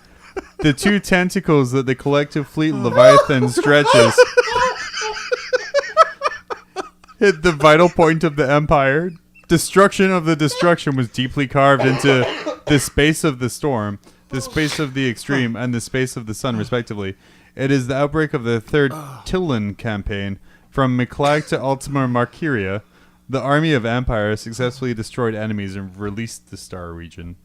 The two tentacles that the collective fleet Leviathan stretches hit the vital point of the Empire. Destruction of the destruction was deeply carved into the space of the storm, the space of the extreme, and the space of the sun, respectively. It is the outbreak of the third Tillan campaign. From McClag to Ultima Markyria, the army of Empire successfully destroyed enemies and released the Star region.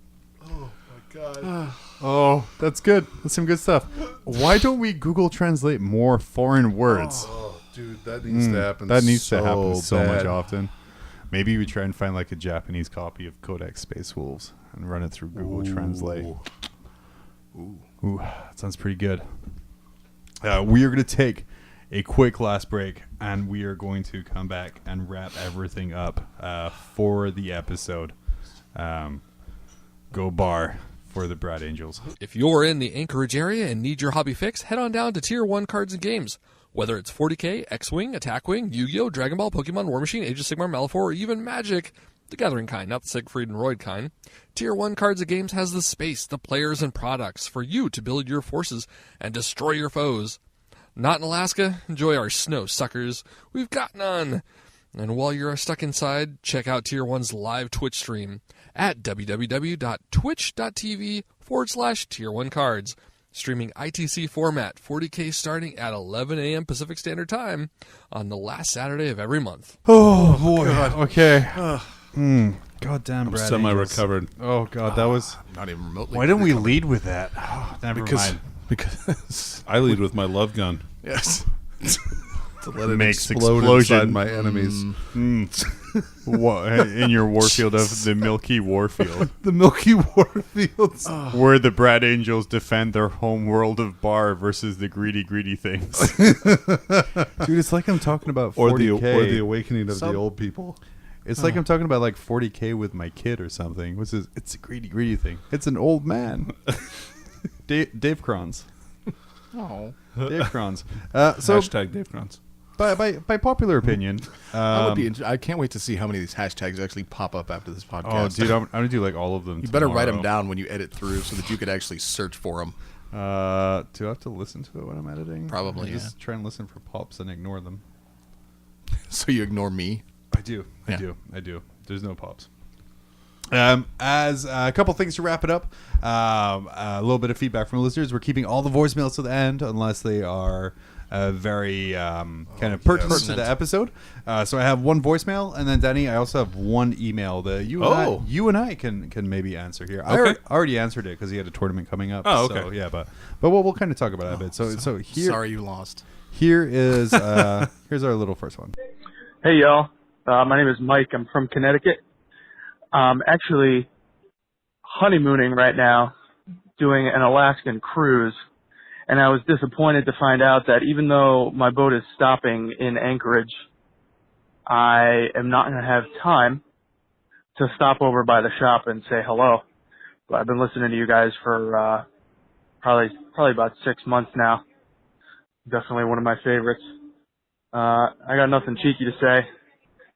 Oh my God. Oh, that's good. That's some good stuff. Why don't we Google Translate more foreign words? Oh, dude, that needs to happen. That needs to happen so bad. much often. Maybe we try and find like a Japanese copy of Codex Space Wolves and run it through Google Translate. Ooh, that sounds pretty good. We are going to take a quick last break, and we are going to come back and wrap everything up for the episode. Go bar for the Brad Angels. If you're in the Anchorage area and need your hobby fix, head on down to Tier 1 Cards and Games. Whether it's 40K, X-Wing, Attack-Wing, Yu-Gi-Oh!, Dragon Ball, Pokemon, War Machine, Age of Sigmar, Malifaux, or even Magic, the Gathering kind, not the Siegfried and Roy kind, Tier 1 Cards and Games has the space, the players, and products for you to build your forces and destroy your foes. Not in Alaska? Enjoy our snow suckers. We've got none. And while you're stuck inside, check out Tier 1's live Twitch stream at www.twitch.tv/Tier1Cards. Streaming ITC format, 40K starting at 11 a.m. Pacific Standard Time on the last Saturday of every month. Oh, boy. God. Okay. God damn, Brad. Semi-recovered. Oh, God, that was... Not even remotely. Why didn't we lead with that? Oh, never mind. Because I lead with my love gun. Yes. To let it Makes explode explosion. inside my enemies. In your warfield of the Milky Warfield. The Milky Warfields. Where the Brad Angels defend their home world of Bar versus the greedy things. Dude, it's like I'm talking about 40K. Or the awakening of the old people. It's like I'm talking about like 40K with my kid or something. It's a greedy thing. It's an old man. Dave Crons. Oh. Dave Crons. Hashtag Dave Crons. By popular opinion, I can't wait to see how many of these hashtags actually pop up after this podcast. oh, dude, I'm gonna do like all of them. You better write them tomorrow. down when you edit through so that you could actually search for them. Do I have to listen to it when I'm editing? Probably, I just try and listen for pops and ignore them. So you ignore me? I do. There's no pops. As a couple things to wrap it up, a little bit of feedback from the listeners. We're keeping all the voicemails to the end unless they are very kind of pertinent to the episode. So I have one voicemail, and then Danny, I also have one email that you and I can maybe answer here. Okay. I already answered it because he had a tournament coming up. Oh, okay. So, yeah, but we'll kind of talk about it a bit. So here, Sorry you lost. here is here's our little first one. Hey, y'all. My name is Mike. I'm from Connecticut. Actually honeymooning right now, doing an Alaskan cruise, and I was disappointed to find out that even though my boat is stopping in Anchorage, I am not going to have time to stop over by the shop and say hello. But I've been listening to you guys for probably about 6 months now. Definitely one of my favorites. I got nothing cheeky to say.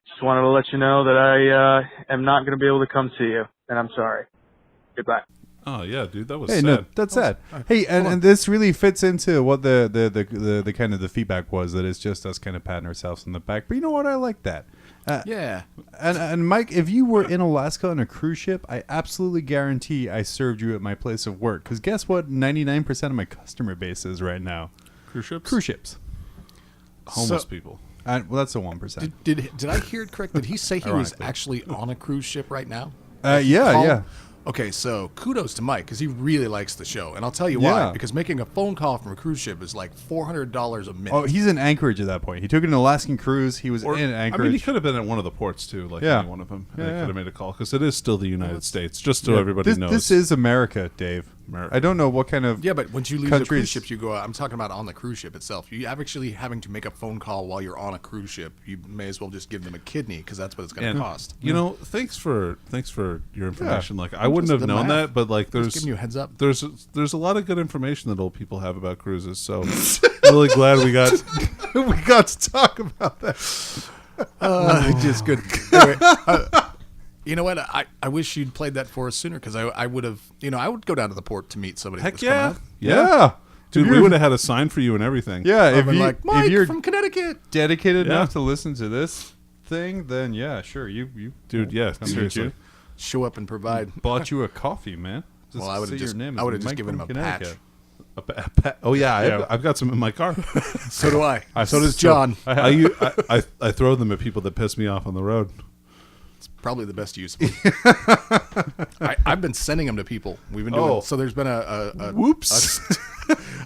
Just wanted to let you know that I am not going to be able to come see you, and I'm sorry. Goodbye. Oh yeah, dude, that was Hey, sad. no, that's sad. Hey, and this really fits into what the kind of the feedback was, that it's just us kind of patting ourselves on the back. But you know what? I like that. Yeah. And Mike, if you were in Alaska on a cruise ship, I absolutely guarantee I served you at my place of work. Because guess what? 99% of my customer base is right now. Cruise ships? Cruise ships. Homeless people. Well, that's the 1%. Did I hear it correct? Did he say he was Ironically. actually on a cruise ship right now? Yeah. Okay, so kudos to Mike because he really likes the show, and I'll tell you Yeah. why. Because making a phone call from a cruise ship is like $400 a minute. Oh, he's in Anchorage at that point. He took an Alaskan cruise. He was Or, in I Anchorage. mean, he could have been at one of the ports too, like Yeah. any one of them. And Yeah, they yeah. could have made a call because it is still the United States. Just so everybody knows, This is America, Dave. America. I don't know what kind of Yeah, but once you leave the countries- cruise ships, you go out. I'm talking about on the cruise ship itself. You actually having to make a phone call while you're on a cruise ship. You may as well just give them a kidney because that's what it's going And, to cost. You know, thanks for your information. Like I wouldn't Just have the known math. that, but like Just giving you a heads up. there's a lot of good information that old people have about cruises. So really glad we got We got to talk about that. Just good. Anyway, you know what? I wish you'd played that for us sooner because I would have. I would go down to the port to meet somebody. heck that's coming yeah, up. Yeah. dude. If We you're- would have had a sign for you and everything. Yeah, I've if been you like Mike if you're from Connecticut. dedicated Yeah. enough to listen to this thing, then yeah, sure. You dude. Yeah, come meet seriously. you. Show up and provide. Bought you a coffee, man. Just Well, I would've say just- your name I is would've just Mike given from him a patch. Connecticut. Oh yeah, Yeah. I've got some in my car. So do I. So does John. I throw them at people that piss me off on the road. It's probably the best use. I've been sending them to people. We've been doing so. There's been a Whoops.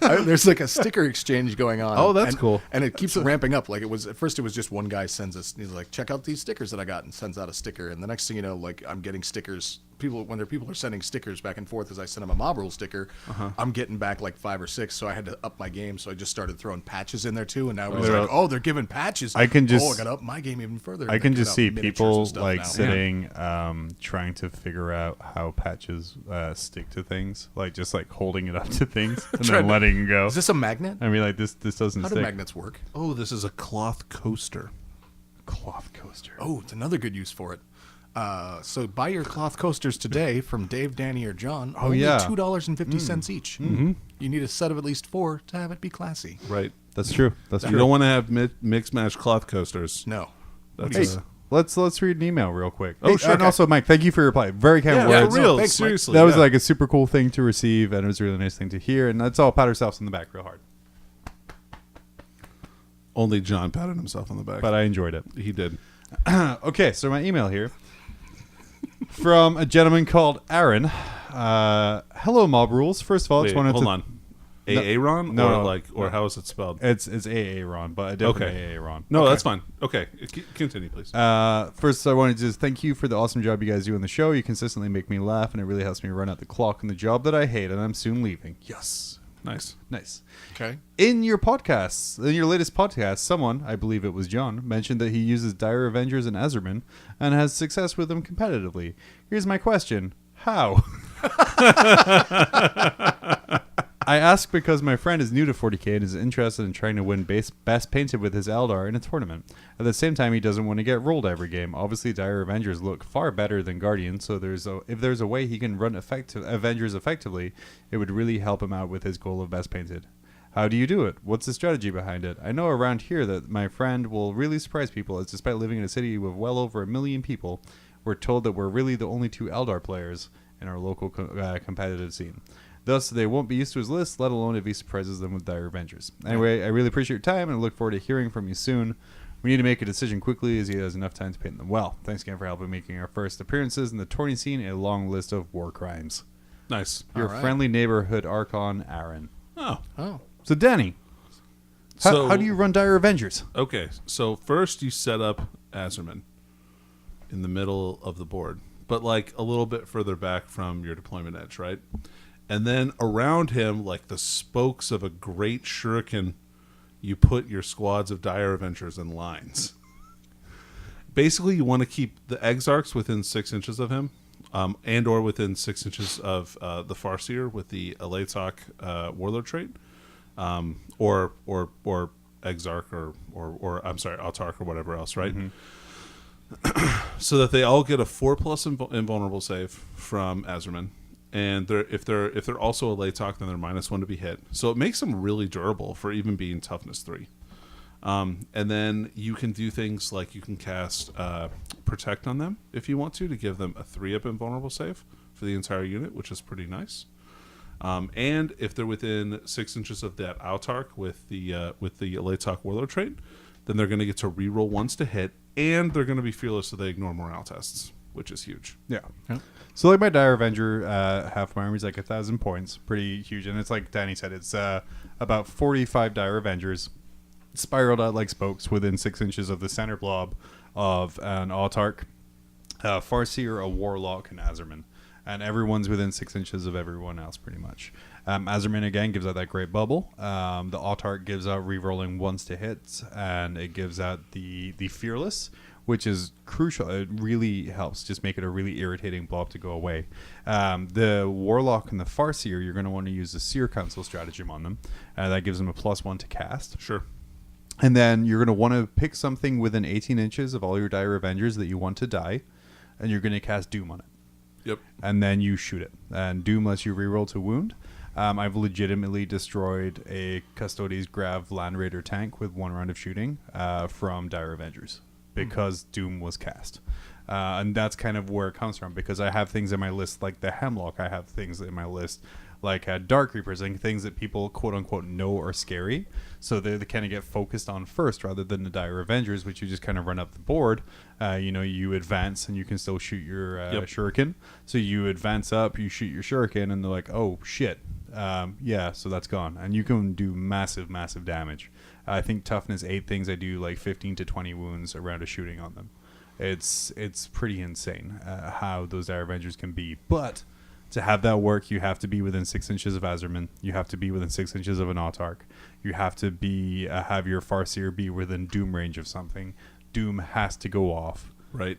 there's like a sticker exchange going on. Oh, that's cool. And it keeps ramping up. Like it was at first, it was just one guy sends us. He's like, check out these stickers that I got, and sends out a sticker. And the next thing you know, like I'm getting stickers. People are sending stickers back and forth as I send them a Mob Rule sticker. I'm getting back like 5 or 6, so I had to up my game. So I just started throwing patches in there too. And now it's like, oh, they're giving patches. I can just I got to up my game even further. I can just see people like now. sitting, trying to figure out how patches stick to things, like just like holding it up to things and then letting it go. Is this a magnet? I mean, like this doesn't How stick. do magnets work? Oh, this is a cloth coaster. Cloth coaster. Oh, it's another good use for it. So buy your cloth coasters today from Dave, Danny, or John. Oh, only yeah. $2.50 each. Mm-hmm. You need a set of at least 4 to have it be classy. Right. That's true. That's You true. don't want to have mix match cloth coasters. No. That's Hey, let's read an email real quick. Oh, Hey, sure. And also, Mike, thank you for your reply. Very kind yeah, words. for real. Thanks, Mike. Seriously. That was yeah. like a super cool thing to receive, and it was a really nice thing to hear. And let's all pat ourselves on the back real hard. Only John patted himself on the back. But I enjoyed it. He did. Okay, so my email here from a gentleman called Aaron. Hello, Mob Rules. First of all, Wait, just wanted hold to... on. Aaron? No, or how is it spelled? It's Aaron, but a different Okay. Aaron. No, that's fine. Okay. Continue, please. First, I wanted to just thank you for the awesome job you guys do on the show. You consistently make me laugh, and it really helps me run out the clock in the job that I hate, and I'm soon leaving. Yes. Nice. Okay. In your latest podcast, someone, I believe it was John, mentioned that he uses Dire Avengers and Azerman and has success with them competitively. Here's my question. How? I ask because my friend is new to 40k and is interested in trying to win Best Painted with his Eldar in a tournament. At the same time, he doesn't want to get rolled every game. Obviously, Dire Avengers look far better than Guardians, so if there's a way he can run Avengers effectively, it would really help him out with his goal of Best Painted. How do you do it? What's the strategy behind it? I know around here that my friend will really surprise people, as despite living in a city with well over 1 million people, we're told that we're really the only 2 Eldar players in our local competitive scene. Thus, they won't be used to his list, let alone if he surprises them with Dire Avengers. Anyway, I really appreciate your time and I look forward to hearing from you soon. We need to make a decision quickly as he has enough time to paint them well. Thanks again for helping making our first appearances in the tourney scene a long list of war crimes. Nice. Your friendly neighborhood Archon, Aaron. Oh. So, Danny, how do you run Dire Avengers? Okay. So first you set up Azerman in the middle of the board, but like a little bit further back from your deployment edge, right? And then around him, like the spokes of a great shuriken, you put your squads of Dire Avengers in lines. Basically, you want to keep the Exarchs within 6 inches of him, and or within 6 inches of the Farseer with the Elatok Warlord trait, or Exarch or I'm sorry, Autarch or whatever else, right? So that they all get a 4+ invulnerable save from Azerman. And if they're also a Elatok, then they're -1 to be hit. So it makes them really durable for even being toughness 3. And then you can do things like you can cast Protect on them if you want to give them a 3-up invulnerable save for the entire unit, which is pretty nice. And if they're within 6 inches of that Autarch with the Elatok Warlord trait, then they're going to get to reroll once to hit, and they're going to be fearless so they ignore morale tests, which is huge. Yeah. So like my Dire Avenger half my army is like 1,000 points, pretty huge, and it's like Danny said, it's about 45 Dire Avengers spiraled out like spokes within 6 inches of the center blob of an Autarch, Farseer, a Warlock, and Azerman, and everyone's within 6 inches of everyone else pretty much. Azerman again gives out that great bubble. The Autarch gives out rerolling once to hits, and it gives out the fearless, which is crucial. It really helps just make it a really irritating blob to go away. The Warlock and the Farseer, you're going to want to use the Seer Council stratagem on them. That gives them a +1 to cast. Sure. And then you're going to want to pick something within 18 inches of all your Dire Avengers that you want to die, and you're going to cast Doom on it. Yep. And then you shoot it. And Doom lets you reroll to wound. I've legitimately destroyed a Custodes Grav Land Raider tank with 1 round of shooting from Dire Avengers, because Doom was cast. And that's kind of where it comes from, because I have things in my list like the Hemlock. I have things in my list like dark creepers and things that people quote unquote know are scary. So they kind of get focused on first rather than the dire Avengers, which you just kind of run up the board. You advance and you can still shoot your shuriken. So you advance up, you shoot your shuriken, and they're like, oh shit. So that's gone. And you can do massive, massive damage. I think toughness 8 things, I do like 15 to 20 wounds around a shooting on them. It's pretty insane how those dire Avengers can be. But to have that work, you have to be within 6 inches of Azerman. You have to be within 6 inches of an Autarch. You have to be have your Farseer be within Doom range of something. Doom has to go off. Right.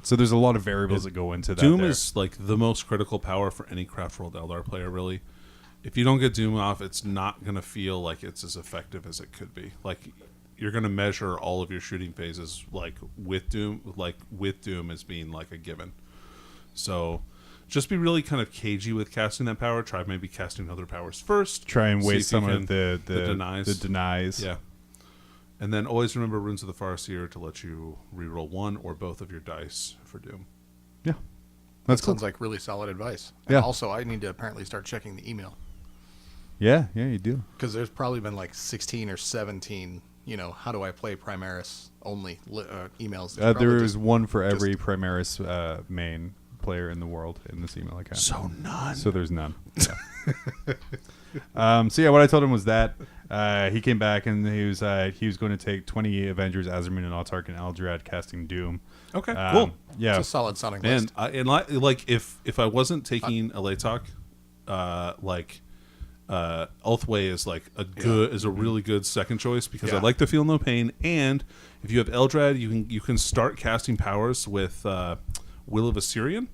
So there's a lot of variables that go into that. Doom is like the most critical power for any Craft World Eldar player, really. If you don't get Doom off, it's not going to feel like it's as effective as it could be. Like, you're going to measure all of your shooting phases with Doom as being like a given. So just be really kind of cagey with casting that power. Try maybe casting other powers first. Try and waste some of the denies. Yeah. And then always remember Runes of the Farseer to let you reroll one or both of your dice for Doom. Yeah. That sounds like really solid advice. Yeah. And also, I need to apparently start checking the email. Yeah, you do. Because there's probably been like 16 or 17, how do I play Primaris only emails. There is one for every Primaris main player in the world in this email account. So none. So there's none. Yeah. What I told him was that he came back and he was going to take 20 Avengers, Azerman, and Autarch, and Eldrad casting Doom. Okay, cool. Yeah, it's a solid sounding list. And if I wasn't taking a Latok, Ulthway is is a really good second choice because I like to feel no pain. And if you have Eldrad, you can start casting powers with Will of Assyrian,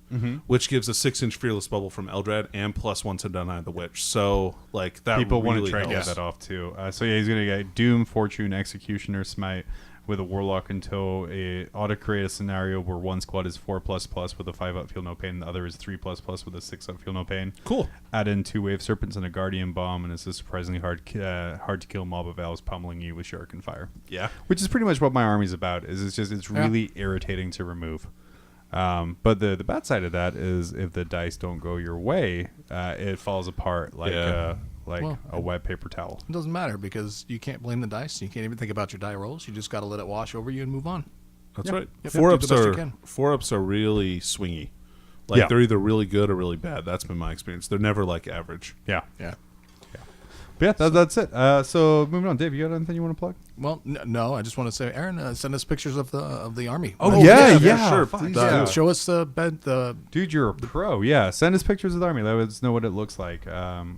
which gives a 6-inch Fearless Bubble from Eldrad and +1 to deny the Witch. So that people really want to try to get that off too. He's going to get Doom, Fortune, Executioner, Smite with a Warlock until auto create a scenario where one squad is 4++ with a 5-up feel no pain, the other is 3++ with a 6-up feel no pain. Cool. Add in 2 Wave Serpents and a Guardian Bomb, and it's a surprisingly hard to kill mob of elves pummeling you with Shuriken Fire. Yeah, which is pretty much what my army's about. It's really irritating to remove. But the bad side of that is if the dice don't go your way, it falls apart like a wet paper towel. It doesn't matter because you can't blame the dice. You can't even think about your die rolls. You just got to let it wash over you and move on. That's right. Yep, 4-ups are really swingy. They're either really good or really bad. That's been my experience. They're never average. Yeah. Yeah. But that's it. So moving on, Dave, you got anything you want to plug? Well, no. I just want to say, Aaron, send us pictures of the army. Oh yeah, sure. Please, show us the dude. You're a pro. Yeah, send us pictures of the army. Let us know what it looks like.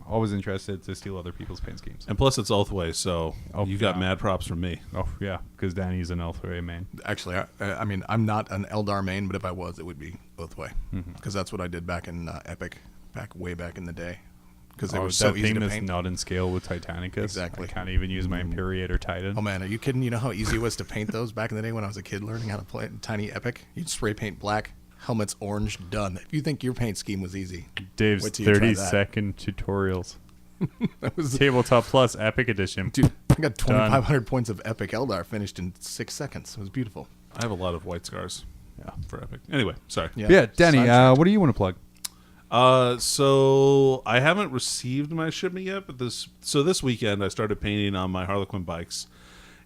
Always interested to steal other people's paint schemes. And plus, it's Ulthway, so you got mad props from me. Oh yeah, because Danny's an Ulthway main. Actually, I mean, I'm not an Eldar main, but if I was, it would be Ulthway because that's what I did back in Epic, way back in the day. Because it was so easy to paint. Not in scale with Titanicus. Exactly. I can't even use my Imperator Titan. Oh man, are you kidding? You know how easy it was to paint those back in the day when I was a kid learning how to play Tiny Epic? You'd spray paint black, helmets orange, done. If you think your paint scheme was easy, Dave's 30-second tutorials. That was Tabletop Plus Epic Edition. Dude, I got 2,500 points of Epic Eldar finished in 6 seconds. It was beautiful. I have a lot of white scars. Yeah, for Epic. Anyway, sorry. Yeah, Danny, what do you want to plug? So I haven't received my shipment yet, but this weekend I started painting on my Harlequin bikes,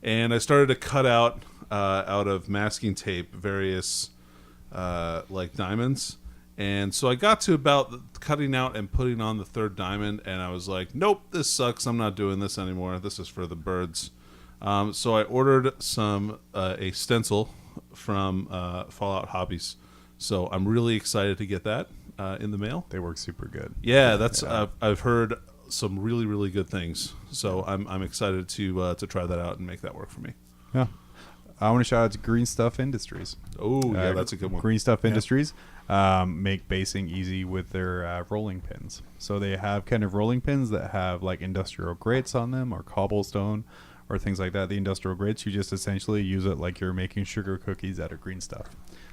and I started to cut out of masking tape various diamonds, and so I got to about cutting out and putting on the 3rd diamond, and I was like, nope, this sucks. I'm not doing this anymore. This is for the birds. So I ordered a stencil from Fallout Hobbies. So I'm really excited to get that in the mail. They work super good. Yeah, that's I've heard some really, really good things. So I'm excited to try that out and make that work for me. Yeah. I want to shout out to Green Stuff Industries. Oh, yeah, that's a good one. Green Stuff Industries make basing easy with their rolling pins. So they have kind of rolling pins that have industrial grates on them or cobblestone or things like that. The industrial grates, you just essentially use it like you're making sugar cookies out of green stuff.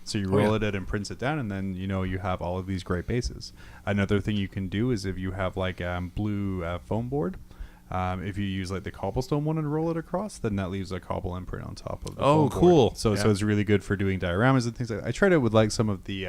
So you roll it and prints it down, and then you have all of these great bases. Another thing you can do is if you have blue foam board, if you use the cobblestone one and roll it across, then that leaves a cobble imprint on top of the foam cool board. So it's really good for doing dioramas and things like that. I tried it with some of the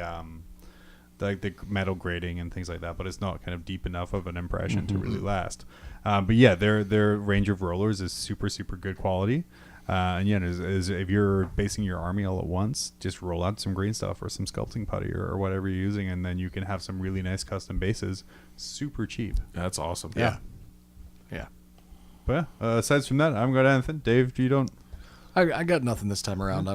like the metal grating and things like that, but it's not kind of deep enough of an impression to really last. But yeah, their range of rollers is super good quality. And yeah, is if you're basing your army all at once, just roll out some green stuff or some sculpting putty or whatever you're using, and then you can have some really nice custom bases, super cheap. That's awesome. Yeah. But yeah, aside from that, I haven't got anything. Dave, you don't? I got nothing this time around.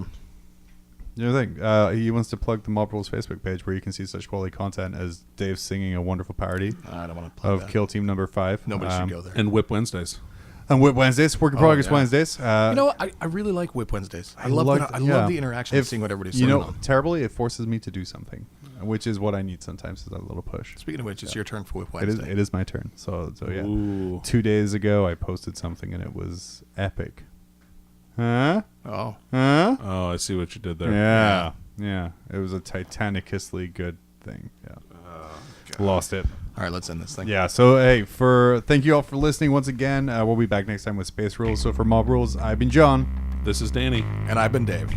You know, thing. He wants to plug the Mob Rules Facebook page where you can see such quality content as Dave singing a wonderful parody I don't want to plug of that. Kill Team Number 5. Nobody should go there. And Whip Wednesdays. And Whip Wednesdays, Work in Progress Wednesdays. You know what? I really like Whip Wednesdays. I love the interaction of seeing what everybody's saying. Terribly, it forces me to do something, which is what I need sometimes, is that little push. Speaking of which, it's your turn for Whip Wednesday. It is my turn. So yeah. Ooh. 2 days ago, I posted something, and it was epic. Huh? Oh. Huh? Oh, I see what you did there. Yeah. It was a titanicusly good thing. Yeah. Lost it. All right, let's end this thing. Yeah, so hey, thank you all for listening once again. We'll be back next time with Space Rules. So for Mob Rules, I've been John. This is Danny. And I've been Dave.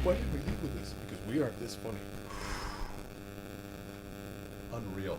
Why did we leave with this? Because we aren't this funny. Unreal.